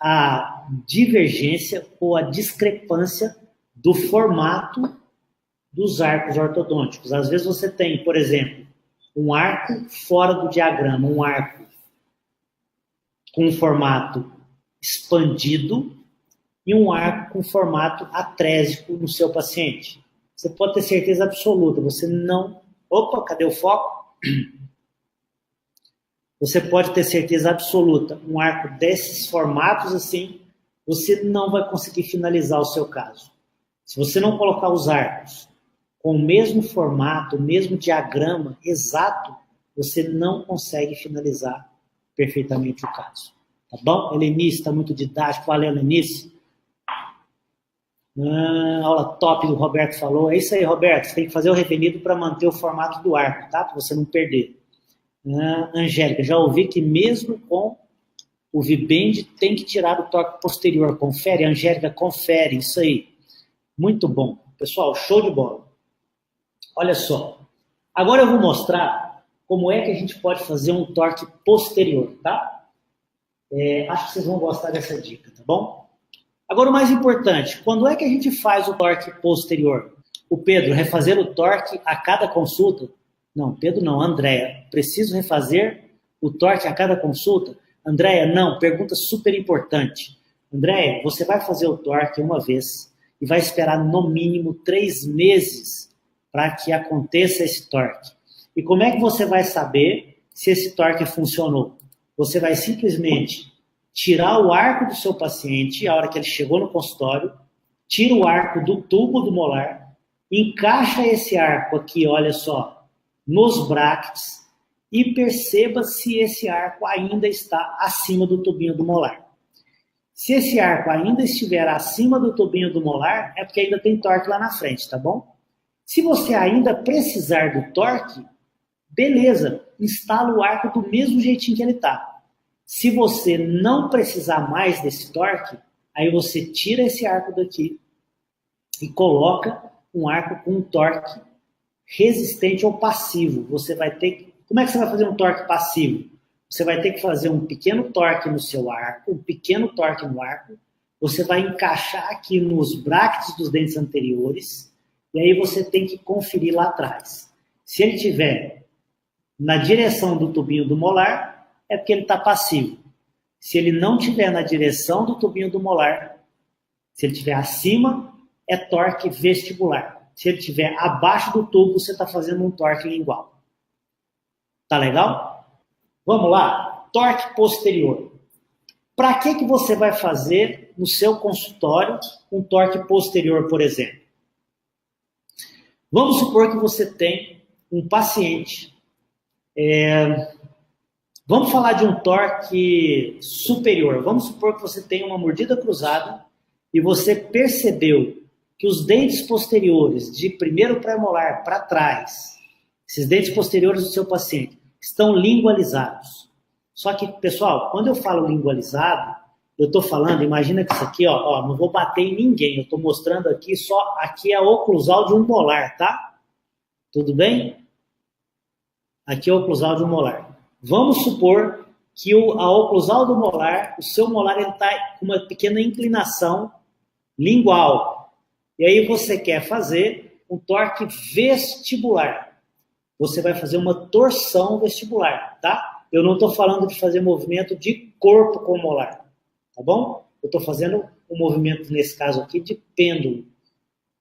a divergência ou a discrepância do formato dos arcos ortodônticos. Às vezes você tem, por exemplo, um arco fora do diagrama, um arco com um formato expandido e um arco com formato atrésico no seu paciente. Você pode ter certeza absoluta, você não... Opa, cadê o foco? Você pode ter certeza absoluta, um arco desses formatos assim, você não vai conseguir finalizar o seu caso. Se você não colocar os arcos com o mesmo formato, o mesmo diagrama exato, você não consegue finalizar perfeitamente o caso. Tá bom? Helenice, está muito didático. Valeu, Helenice. Aula top do Roberto falou. É isso aí, Roberto. Você tem que fazer o revenido para manter o formato do arco, tá? Para você não perder. Angélica, já ouvi que mesmo com o V-bend tem que tirar o torque posterior. Confere, Angélica, confere. Isso aí. Muito bom. Pessoal, show de bola. Olha só. Agora eu vou mostrar como é que a gente pode fazer um torque posterior, tá? Acho que vocês vão gostar dessa dica, tá bom? Agora o mais importante, quando é que a gente faz o torque posterior? O Pedro, refazer o torque a cada consulta? Não, Pedro não, Andréia. Preciso refazer o torque a cada consulta? Andréia, não, pergunta super importante. Andréia, você vai fazer o torque uma vez e vai esperar no mínimo 3 meses para que aconteça esse torque. E como é que você vai saber se esse torque funcionou? Você vai simplesmente tirar o arco do seu paciente, a hora que ele chegou no consultório, tira o arco do tubo do molar, encaixa esse arco aqui, olha só, nos brackets e perceba se esse arco ainda está acima do tubinho do molar. Se esse arco ainda estiver acima do tubinho do molar, é porque ainda tem torque lá na frente, tá bom? Se você ainda precisar do torque, beleza, instala o arco do mesmo jeitinho que ele está. Se você não precisar mais desse torque, aí você tira esse arco daqui e coloca um arco com um torque resistente ou passivo. Você vai ter... Como é que você vai fazer um torque passivo? Você vai ter que fazer um pequeno torque no seu arco, um pequeno torque no arco, você vai encaixar aqui nos brackets dos dentes anteriores, e aí você tem que conferir lá atrás. Se ele estiver na direção do tubinho do molar, é porque ele está passivo. Se ele não estiver na direção do tubinho do molar, se ele estiver acima, é torque vestibular. Se ele estiver abaixo do tubo, você está fazendo um torque lingual. Tá legal? Vamos lá? Torque posterior. Para que você vai fazer no seu consultório um torque posterior, por exemplo? Vamos supor que você tem um paciente... Vamos falar de um torque superior. Vamos supor que você tem uma mordida cruzada e você percebeu que os dentes posteriores, de primeiro premolar para trás, esses dentes posteriores do seu paciente, estão lingualizados. Só que, pessoal, quando eu falo lingualizado, eu estou falando, imagina que isso aqui, ó, não vou bater em ninguém, eu estou mostrando aqui só, aqui é a oclusal de um molar, tá? Tudo bem? Aqui é a oclusal de um molar. Vamos supor que a oclusal do molar, o seu molar está com uma pequena inclinação lingual. E aí você quer fazer um torque vestibular. você vai fazer uma torção vestibular, tá? Eu não estou falando de fazer movimento de corpo com o molar, tá bom? Eu estou fazendo um movimento, nesse caso aqui, de pêndulo.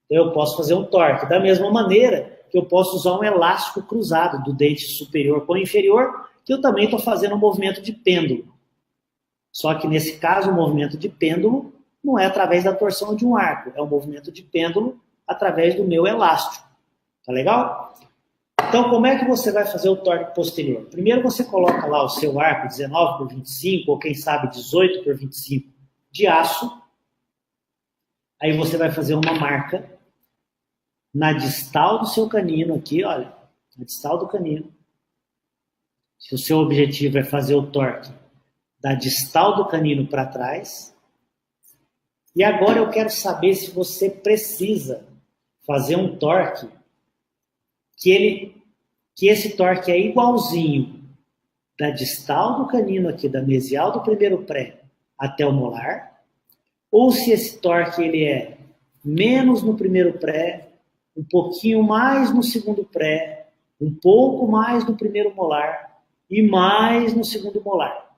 Então, eu posso fazer um torque. Da mesma maneira que eu posso usar um elástico cruzado do dente superior com o inferior, que eu também estou fazendo um movimento de pêndulo. Só que, nesse caso, o movimento de pêndulo não é através da torção de um arco, é um movimento de pêndulo através do meu elástico. Tá legal? Então, como é que você vai fazer o torque posterior? Primeiro, você coloca lá o seu arco 19 por 25, ou quem sabe 18 por 25 de aço. Aí você vai fazer uma marca na distal do seu canino aqui, olha, na distal do canino. Se o seu objetivo é fazer o torque da distal do canino para trás. E agora eu quero saber se você precisa fazer um torque que esse torque é igualzinho da distal do canino aqui, da mesial do primeiro pré até o molar, ou se esse torque ele é menos no primeiro pré, um pouquinho mais no segundo pré, um pouco mais no primeiro molar e mais no segundo molar.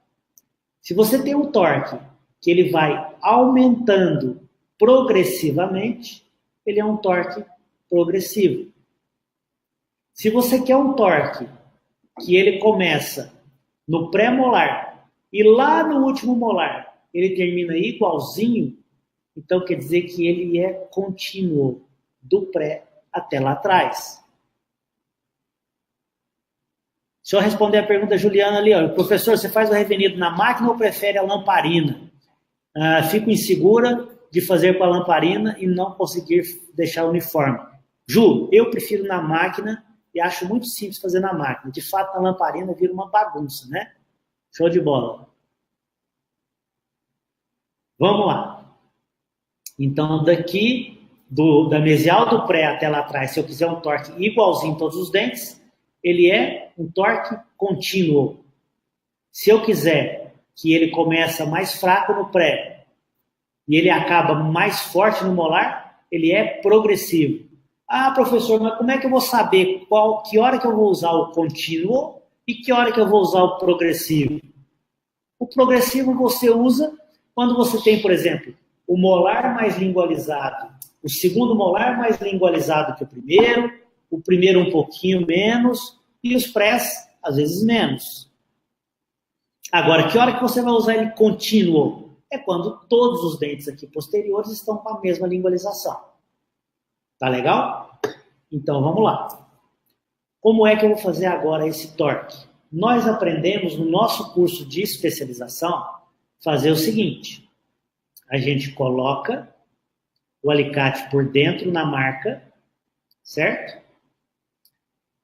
Se você tem um torque que ele vai aumentando progressivamente, ele é um torque progressivo. Se você quer um torque que ele começa no pré-molar e lá no último molar ele termina igualzinho, então quer dizer que ele é contínuo do pré até lá atrás. Se eu responder a pergunta da Juliana ali, ó, professor, você faz o revenido na máquina ou prefere a lamparina? Fico insegura de fazer com a lamparina e não conseguir deixar uniforme. Ju, eu prefiro na máquina e acho muito simples fazer na máquina. De fato, na lamparina vira uma bagunça, né? Show de bola. Vamos lá. Então, daqui, da mesial do pré até lá atrás, se eu quiser um torque igualzinho em todos os dentes, ele é um torque contínuo. Se eu quiser que ele começa mais fraco no pré e ele acaba mais forte no molar, ele é progressivo. Ah, professor, mas como é que eu vou saber que hora que eu vou usar o contínuo e que hora que eu vou usar o progressivo? O progressivo você usa quando você tem, por exemplo, o molar mais lingualizado, o segundo molar mais lingualizado que o primeiro um pouquinho menos e os prés, às vezes, menos. Agora, que hora que você vai usar ele contínuo? É quando todos os dentes aqui posteriores estão com a mesma lingualização. Tá legal? Então, vamos lá. Como é que eu vou fazer agora esse torque? Nós aprendemos no nosso curso de especialização fazer o seguinte. A gente coloca o alicate por dentro na marca, certo?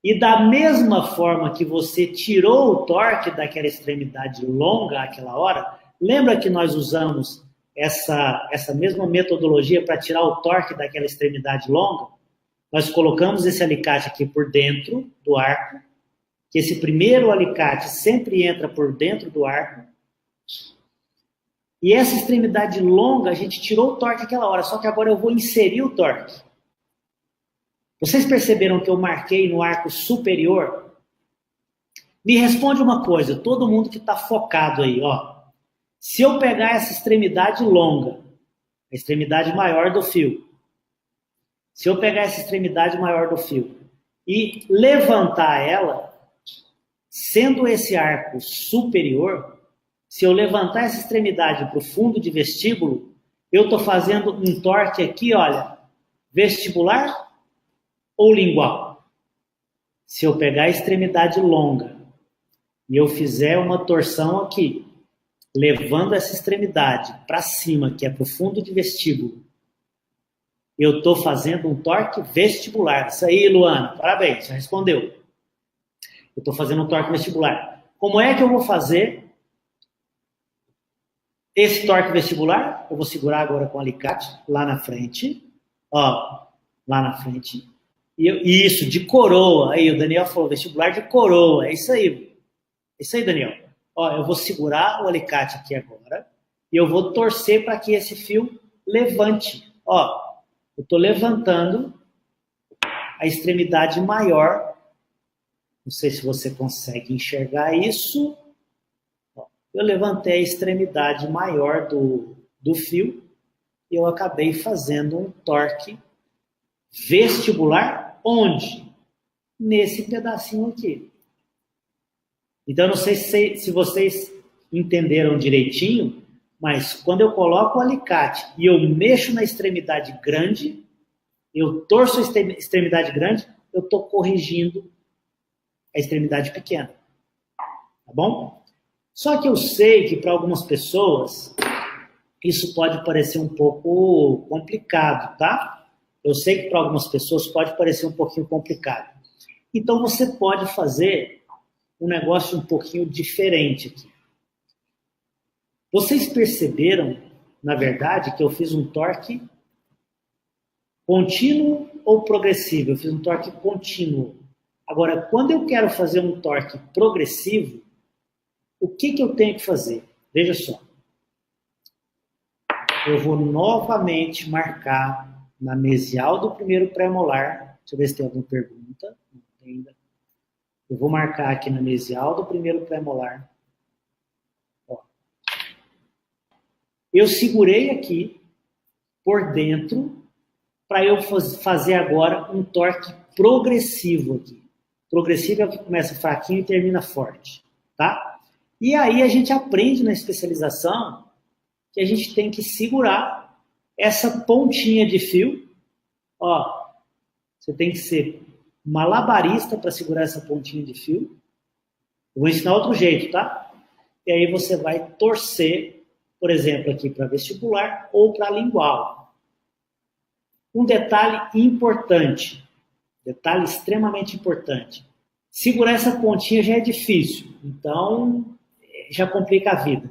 E da mesma forma que você tirou o torque daquela extremidade longa àquela hora, lembra que nós usamos essa mesma metodologia para tirar o torque daquela extremidade longa? Nós colocamos esse alicate aqui por dentro do arco, que esse primeiro alicate sempre entra por dentro do arco. E essa extremidade longa, a gente tirou o torque aquela hora, só que agora eu vou inserir o torque. Vocês perceberam que eu marquei no arco superior? Me responde uma coisa, todo mundo que está focado aí, ó. Se eu pegar essa extremidade longa, a extremidade maior do fio, se eu pegar essa extremidade maior do fio e levantar ela, sendo esse arco superior, se eu levantar essa extremidade para o fundo de vestíbulo, eu estou fazendo um torque aqui, olha, vestibular ou lingual. Se eu pegar a extremidade longa e eu fizer uma torção aqui, levando essa extremidade para cima, que é para o fundo de vestíbulo, eu estou fazendo um torque vestibular. Isso aí, Luana, parabéns, já respondeu. Eu estou fazendo um torque vestibular. Como é que eu vou fazer esse torque vestibular? Eu vou segurar agora com o alicate lá na frente. Ó, lá na frente. Isso, de coroa. Aí, o Daniel falou, vestibular de coroa. É isso aí. É isso aí, Daniel. Ó, eu vou segurar o alicate aqui agora e eu vou torcer para que esse fio levante. Ó, eu estou levantando a extremidade maior Não sei se você consegue enxergar isso. Eu levantei a extremidade maior do fio e eu acabei fazendo um torque vestibular. Onde? Nesse pedacinho aqui. Então, não sei se vocês entenderam direitinho, mas quando eu coloco o alicate e eu mexo na extremidade grande, eu torço a extremidade grande, eu estou corrigindo a extremidade pequena. Tá bom? Só que eu sei que para algumas pessoas isso pode parecer um pouco complicado, tá? Eu sei que para algumas pessoas pode parecer um pouquinho complicado. Então você pode fazer um negócio um pouquinho diferente aqui. Vocês perceberam, na verdade, que eu fiz um torque contínuo ou progressivo? Eu fiz um torque contínuo. Agora, quando eu quero fazer um torque progressivo, o que eu tenho que fazer? Veja só. Eu vou novamente marcar na mesial do primeiro pré-molar. Deixa eu ver se tem alguma pergunta. Não tem ainda. Eu vou marcar aqui na mesial do primeiro pré-molar. Eu segurei aqui por dentro para eu fazer agora um torque progressivo aqui. Progressivo é o que começa fraquinho e termina forte, tá? E aí a gente aprende na especialização que a gente tem que segurar essa pontinha de fio. Ó, você tem que ser malabarista para segurar essa pontinha de fio. Eu vou ensinar outro jeito, tá? E aí você vai torcer, por exemplo, aqui para vestibular ou para lingual. Um detalhe importante, detalhe extremamente importante. Segurar essa pontinha já é difícil, então já complica a vida.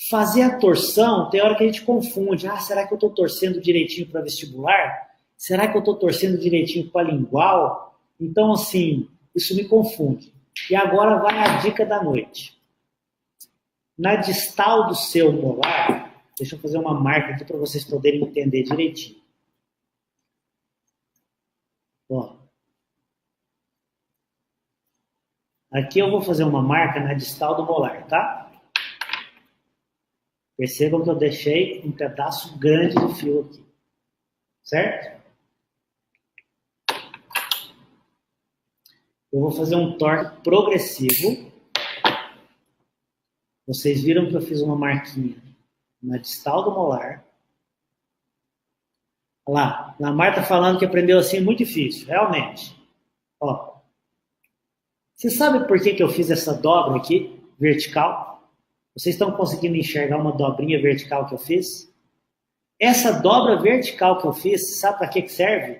Fazer a torção, tem hora que a gente confunde. Ah, será que eu estou torcendo direitinho para vestibular? Será que eu estou torcendo direitinho para lingual? Então, assim, isso me confunde. E agora vai a dica da noite. Na distal do seu molar, deixa eu fazer uma marca aqui para vocês poderem entender direitinho. Ó. Aqui eu vou fazer uma marca na distal do molar, tá? Percebam que eu deixei um pedaço grande de fio aqui. Certo? Eu vou fazer um torque progressivo. Vocês viram que eu fiz uma marquinha na distal do molar. Olha lá, a Marta falando que aprendeu assim é muito difícil, realmente. Ó. Você sabe por que eu fiz essa dobra aqui, vertical? Vocês estão conseguindo enxergar uma dobrinha vertical que eu fiz? Essa dobra vertical que eu fiz, sabe para que serve?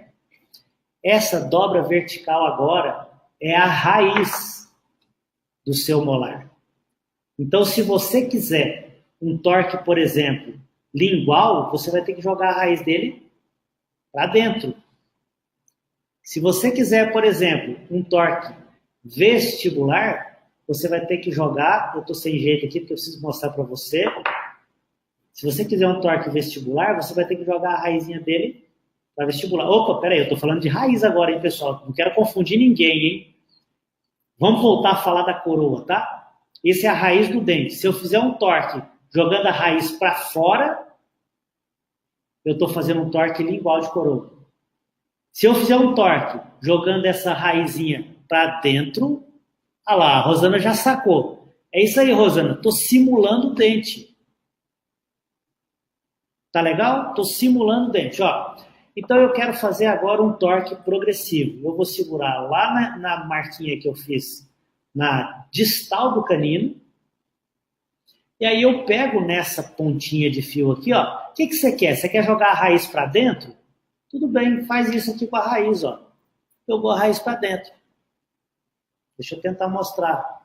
Essa dobra vertical agora é a raiz do seu molar. Então, se você quiser um torque, por exemplo, lingual, você vai ter que jogar a raiz dele para dentro. Se você quiser, por exemplo, um torque vestibular, você vai ter que jogar, eu estou sem jeito aqui porque eu preciso mostrar para você. Se você quiser um torque vestibular, você vai ter que jogar a raizinha dele para vestibular. Opa, peraí, eu estou falando de raiz agora, hein, pessoal? Não quero confundir ninguém, hein? Vamos voltar a falar da coroa, tá? Essa é a raiz do dente. Se eu fizer um torque jogando a raiz para fora, eu estou fazendo um torque lingual de coroa. Se eu fizer um torque jogando essa raizinha para dentro, olha lá, a Rosana já sacou. É isso aí, Rosana. Estou simulando o dente. Tá legal? Estou simulando o dente. Ó. Então eu quero fazer agora um torque progressivo. Eu vou segurar lá na marquinha que eu fiz na distal do canino. E aí eu pego nessa pontinha de fio aqui, ó. O que você quer? Você quer jogar a raiz para dentro? Tudo bem, faz isso aqui com a raiz, ó. Jogou a raiz para dentro. Deixa eu tentar mostrar.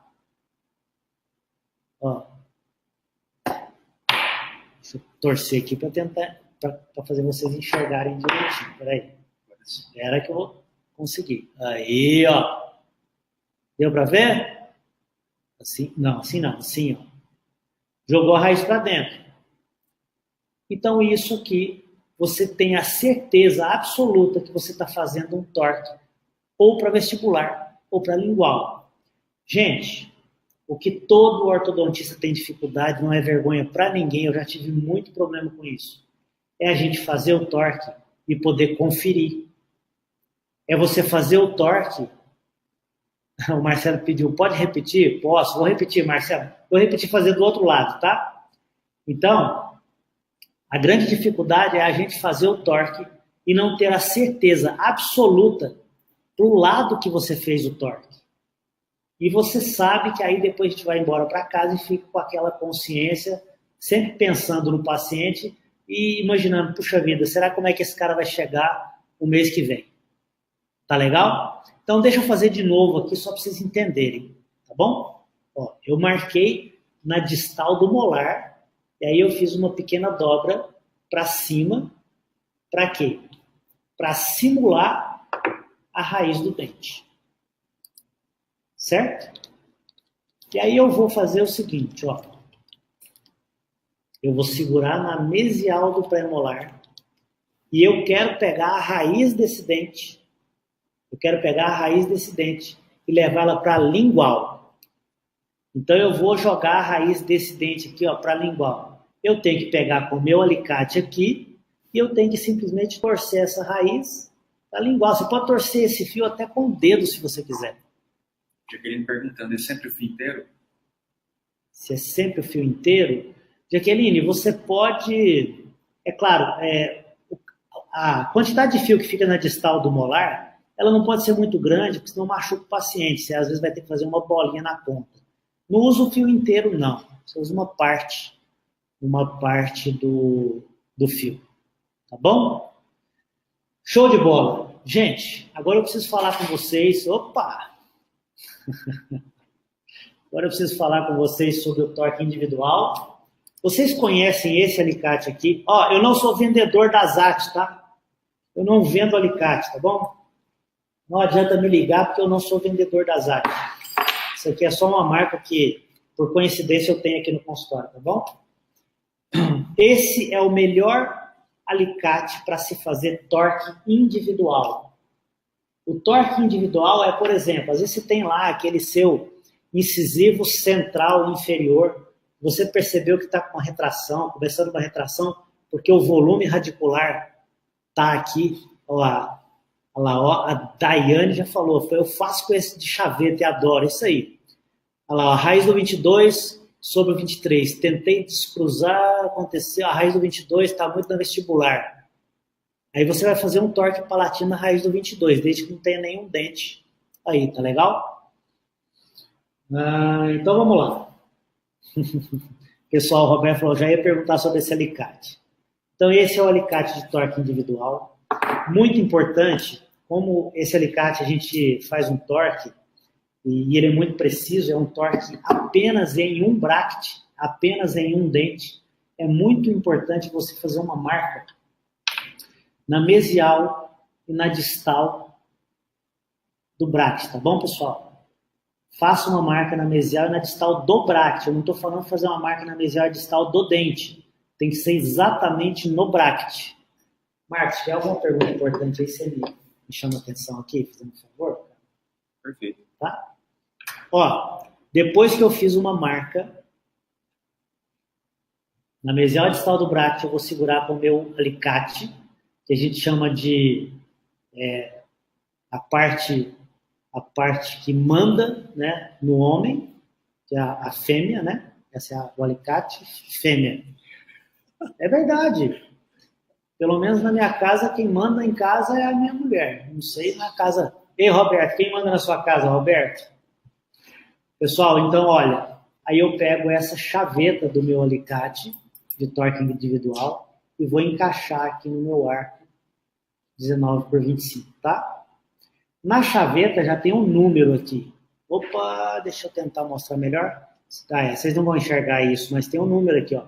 Ó. Deixa eu torcer aqui para tentar, para fazer vocês enxergarem direitinho. Peraí. Espera que eu vou conseguir. Aí, ó. Deu para ver? Assim? Não, assim não. Assim, ó. Jogou a raiz para dentro. Então, isso aqui, você tem a certeza absoluta que você está fazendo um torque ou para vestibular ou para lingual. Gente, o que todo ortodontista tem dificuldade, não é vergonha para ninguém, eu já tive muito problema com isso. É a gente fazer o torque e poder conferir. É você fazer o torque. O Marcelo pediu, pode repetir? Posso, vou repetir, Marcelo. Vou repetir fazer do outro lado, tá? Então, a grande dificuldade é a gente fazer o torque e não ter a certeza absoluta pro lado que você fez o torque. E você sabe que aí depois a gente vai embora para casa e fica com aquela consciência, sempre pensando no paciente e imaginando, puxa vida, será como é que esse cara vai chegar o mês que vem? Tá legal? Então deixa eu fazer de novo aqui só para vocês entenderem, tá bom? Ó, eu marquei na distal do molar e aí eu fiz uma pequena dobra para cima. Para quê? Para simular a raiz do dente. Certo? E aí eu vou fazer o seguinte, ó. Eu vou segurar na mesial do pré-molar e eu quero pegar a raiz desse dente. Eu quero pegar a raiz desse dente e levá-la para a lingual. Então eu vou jogar a raiz desse dente aqui, ó, para a lingual. Eu tenho que pegar com o meu alicate aqui e eu tenho que simplesmente torcer essa raiz para a lingual. Você pode torcer esse fio até com o dedo se você quiser. Jaqueline perguntando, é sempre o fio inteiro? Se é sempre o fio inteiro? Jaqueline, você pode... É claro, a quantidade de fio que fica na distal do molar, ela não pode ser muito grande, porque senão machuca o paciente. Você às vezes vai ter que fazer uma bolinha na ponta. Não usa o fio inteiro, não. Você usa uma parte do fio. Tá bom? Show de bola. Gente, agora eu preciso falar com vocês... Opa! Agora eu preciso falar com vocês sobre o torque individual. Vocês conhecem esse alicate aqui? Ó, eu não sou vendedor da Zat, tá? Eu não vendo alicate, tá bom? Não adianta me ligar porque eu não sou vendedor da Zat. Isso aqui é só uma marca que, por coincidência, eu tenho aqui no consultório, tá bom? Esse é o melhor alicate para se fazer torque individual. O torque individual é, por exemplo, às vezes você tem lá aquele seu incisivo central inferior, você percebeu que está com uma retração, começando uma retração, porque o volume radicular está aqui. Ó, a Daiane já falou, eu faço com esse de chaveta e adoro, isso aí. Olha lá, a raiz do 22 sobre o 23, tentei descruzar, aconteceu, a raiz do 22 está muito na vestibular. Aí você vai fazer um torque palatino na raiz do 22, desde que não tenha nenhum dente aí, tá legal? Então vamos lá. Pessoal, o Roberto falou, já ia perguntar sobre esse alicate. Então esse é o alicate de torque individual. Muito importante, como esse alicate a gente faz um torque, e ele é muito preciso, é um torque apenas em um bracket, apenas em um dente. É muito importante você fazer uma marca na mesial e na distal do bracket, tá bom, pessoal? Faça uma marca na mesial e na distal do bracket. Eu não estou falando de fazer uma marca na mesial e distal do dente. Tem que ser exatamente no bracket. Marcos, tiver alguma pergunta importante aí, você me chama a atenção aqui, fazendo um favor? Perfeito. Tá? Ó, depois que eu fiz uma marca na mesial e distal do bracket, eu vou segurar com o meu alicate, que a gente chama de a parte que manda, né, no homem, que é a fêmea, né? Essa é o alicate fêmea. É verdade. Pelo menos na minha casa, quem manda em casa é a minha mulher. Não sei na casa... Ei, Roberto, quem manda na sua casa, Roberto? Pessoal, então, olha, aí eu pego essa chaveta do meu alicate de torque individual e vou encaixar aqui no meu arco 19x25, tá? Na chaveta já tem um número aqui. Opa, deixa eu tentar mostrar melhor. Vocês não vão enxergar isso, mas tem um número aqui, ó.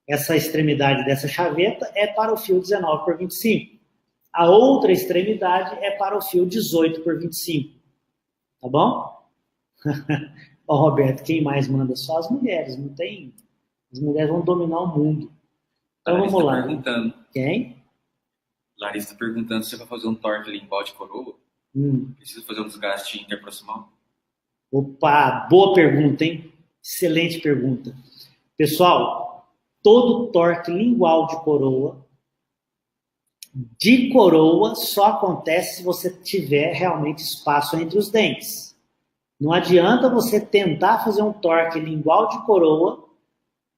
Essa extremidade dessa chaveta é para o fio 19x25. A outra extremidade é para o fio 18x25. Tá bom? Ó, Roberto, quem mais manda? Só as mulheres, não tem... As mulheres vão dominar o mundo. Então vamos lá. Perguntando. Quem? Larissa está perguntando se você vai fazer um torque limpal de coroa. Precisa fazer um desgaste interproximal? Opa, boa pergunta, hein? Excelente pergunta. Pessoal, todo torque lingual de coroa só acontece se você tiver realmente espaço entre os dentes. Não adianta você tentar fazer um torque lingual de coroa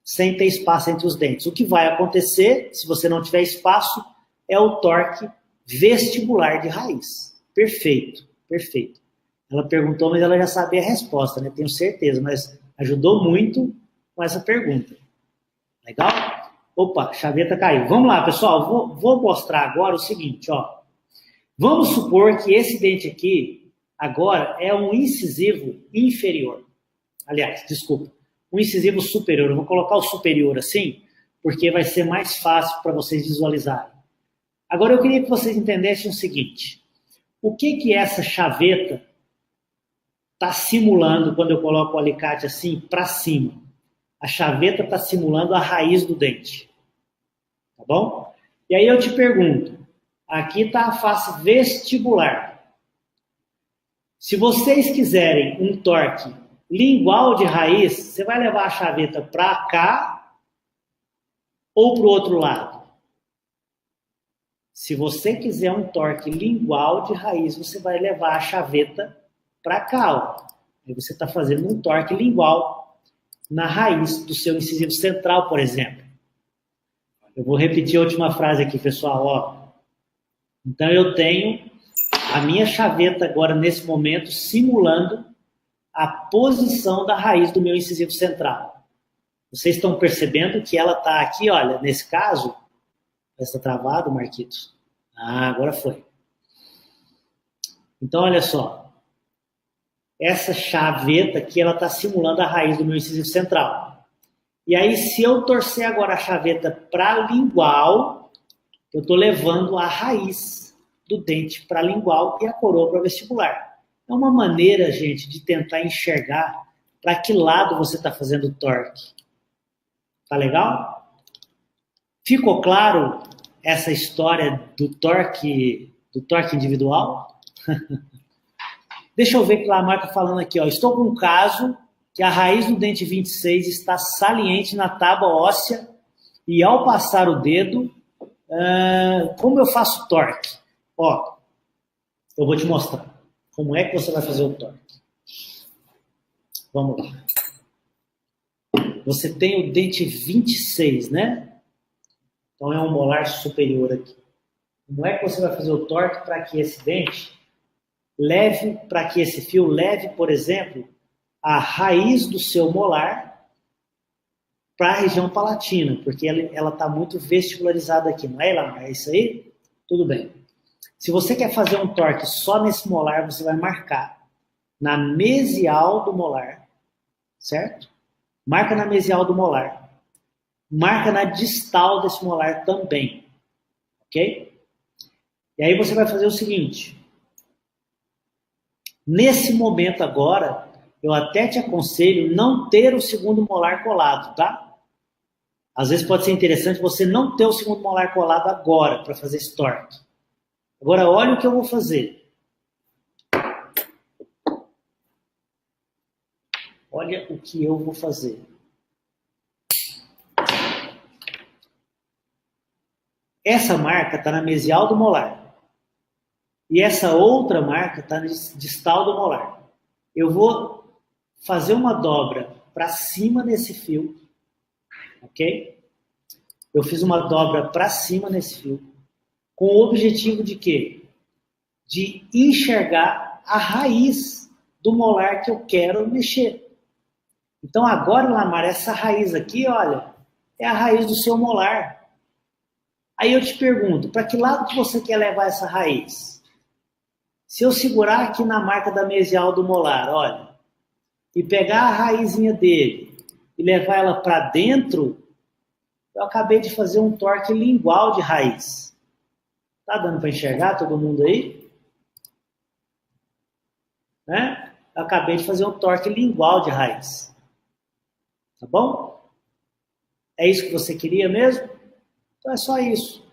sem ter espaço entre os dentes. O que vai acontecer, se você não tiver espaço, é o torque vestibular de raiz. Perfeito, perfeito. Ela perguntou, mas ela já sabia a resposta, né? Tenho certeza, mas ajudou muito com essa pergunta. Legal? Opa, a chaveta caiu. Vamos lá, pessoal. Vou mostrar agora o seguinte, ó. Vamos supor que esse dente aqui, agora, é um incisivo inferior. Aliás, desculpa, um incisivo superior. Eu vou colocar o superior assim, porque vai ser mais fácil para vocês visualizarem. Agora, eu queria que vocês entendessem o seguinte. O que essa chaveta está simulando quando eu coloco o alicate assim para cima? A chaveta está simulando a raiz do dente. Tá bom? E aí eu te pergunto, aqui está a face vestibular. Se vocês quiserem um torque lingual de raiz, você vai levar a chaveta para cá ou para o outro lado? Se você quiser um torque lingual de raiz, você vai levar a chaveta para cá. Ó. Aí você está fazendo um torque lingual na raiz do seu incisivo central, por exemplo. Eu vou repetir a última frase aqui, pessoal. Ó. Então, eu tenho a minha chaveta agora, nesse momento, simulando a posição da raiz do meu incisivo central. Vocês estão percebendo que ela está aqui, olha, nesse caso, está travado, Marquitos? Ah, agora foi. Então, olha só. Essa chaveta aqui, ela está simulando a raiz do meu incisivo central. E aí, se eu torcer agora a chaveta para lingual, eu estou levando a raiz do dente para lingual e a coroa para vestibular. É uma maneira, gente, de tentar enxergar para que lado você está fazendo o torque. Tá legal? Ficou claro essa história do torque individual? Deixa eu ver que a marca falando aqui, ó. Estou com um caso que a raiz do dente 26 está saliente na tábua óssea e ao passar o dedo, como eu faço torque? Ó, eu vou te mostrar como é que você vai fazer o torque. Vamos lá. Você tem o dente 26, né? Então é um molar superior aqui. Como é que você vai fazer o torque para que esse dente leve, para que esse fio leve, por exemplo, a raiz do seu molar para a região palatina, porque ela está muito vestibularizada aqui, não é, Ilamar? É isso aí? Tudo bem. Se você quer fazer um torque só nesse molar, você vai marcar na mesial do molar, certo? Marca na mesial do molar. Marca na distal desse molar também, ok? E aí você vai fazer o seguinte. Nesse momento agora, eu até te aconselho não ter o segundo molar colado, tá? Às vezes pode ser interessante você não ter o segundo molar colado agora para fazer esse torque. Agora, olha o que eu vou fazer. Olha o que eu vou fazer. Essa marca está na mesial do molar. E essa outra marca está na distal do molar. Eu vou fazer uma dobra para cima desse fio. Ok? Eu fiz uma dobra para cima nesse fio. Com o objetivo de quê? De enxergar a raiz do molar que eu quero mexer. Então agora, Lamar, essa raiz aqui, olha, é a raiz do seu molar. Aí eu te pergunto, para que lado que você quer levar essa raiz? Se eu segurar aqui na marca da mesial do molar, olha, e pegar a raizinha dele e levar ela para dentro, eu acabei de fazer um torque lingual de raiz. Tá dando para enxergar todo mundo aí? Né? Eu acabei de fazer um torque lingual de raiz. Tá bom? É isso que você queria mesmo? Então é só isso.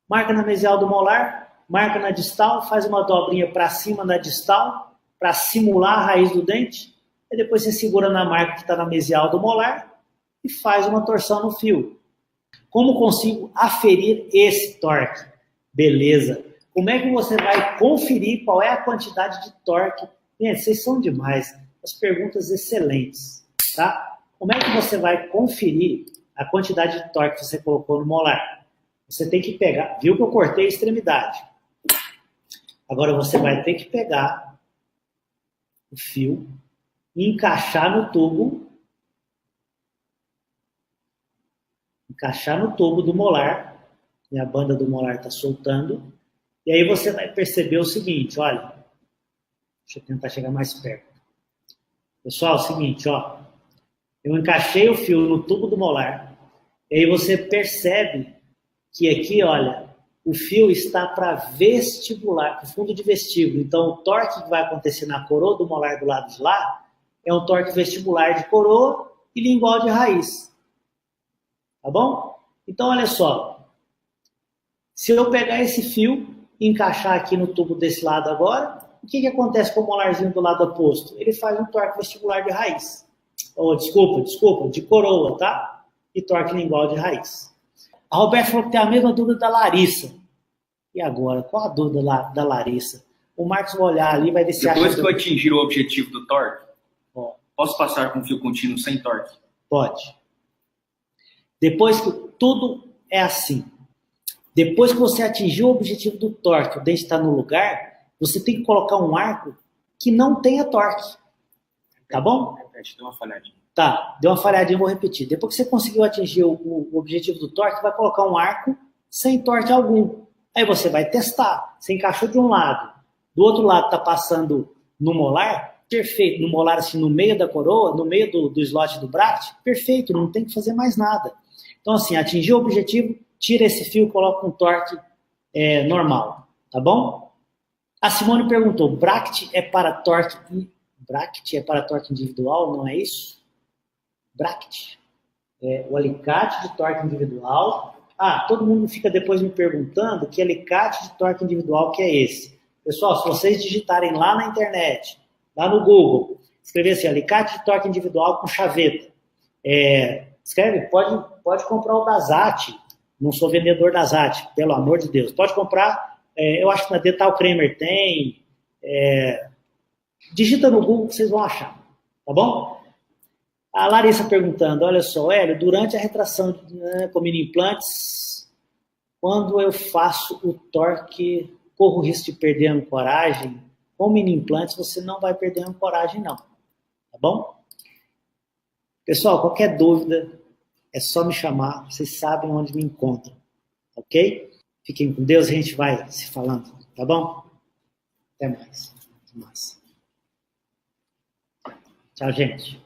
Marca na mesial do molar, marca na distal, faz uma dobrinha para cima da distal, para simular a raiz do dente. Aí depois você segura na marca que está na mesial do molar e faz uma torção no fio. Como consigo aferir esse torque? Beleza. Como é que você vai conferir qual é a quantidade de torque? Gente, vocês são demais. As perguntas excelentes, tá? Como é que você vai conferir a quantidade de torque que você colocou no molar? Você tem que pegar, viu que eu cortei a extremidade. Agora você vai ter que pegar o fio e encaixar no tubo do molar, e a banda do molar está soltando, e aí você vai perceber o seguinte, olha, deixa eu tentar chegar mais perto. Pessoal, é o seguinte, ó, eu encaixei o fio no tubo do molar, e aí você percebe que aqui, olha, o fio está para vestibular, para o fundo de vestíbulo, então o torque que vai acontecer na coroa do molar do lado de lá é um torque vestibular de coroa e lingual de raiz. Tá bom? Então, olha só. Se eu pegar esse fio e encaixar aqui no tubo desse lado agora, o que acontece com o molarzinho do lado oposto? Ele faz um torque vestibular de raiz. Oh, desculpa, de coroa, tá? E torque lingual de raiz. A Roberta falou que tem a mesma dúvida da Larissa. E agora? Qual a dúvida da Larissa? O Marcos vai olhar ali e vai ver se acha... Depois que eu atingir o objetivo do torque, posso passar com fio contínuo sem torque? Pode. Depois que tudo é assim. Depois que você atingiu o objetivo do torque, o dente está no lugar, você tem que colocar um arco que não tenha torque. Tá bom? Repete, deu uma falhadinha. Tá, deu uma falhadinha, vou repetir. Depois que você conseguiu atingir o objetivo do torque, vai colocar um arco sem torque algum. Aí você vai testar. Você encaixou de um lado. Do outro lado está passando no molar, perfeito. No molar, assim, no meio da coroa, no meio do slot do bracket, perfeito, não tem que fazer mais nada. Então, assim, atingiu o objetivo, tira esse fio e coloca um torque normal, tá bom? A Simone perguntou, bracket é para torque individual, não é isso? Bracket. O alicate de torque individual. Todo mundo fica depois me perguntando que alicate de torque individual que é esse. Pessoal, se vocês digitarem lá na internet, lá no Google, escrever assim, alicate de torque individual com chaveta. Escreve, pode comprar o da Zat. Não sou vendedor da Zat, pelo amor de Deus. Pode comprar, eu acho que na Dental Kramer tem. Digita no Google que vocês vão achar, tá bom? A Larissa perguntando, olha só, Hélio, durante a retração com mini implantes, quando eu faço o torque, corro o risco de perder a ancoragem? Com mini implantes você não vai perder a ancoragem não, tá bom? Pessoal, qualquer dúvida é só me chamar, vocês sabem onde me encontram, ok? Fiquem com Deus, a gente vai se falando, tá bom? Até mais. Tchau, gente.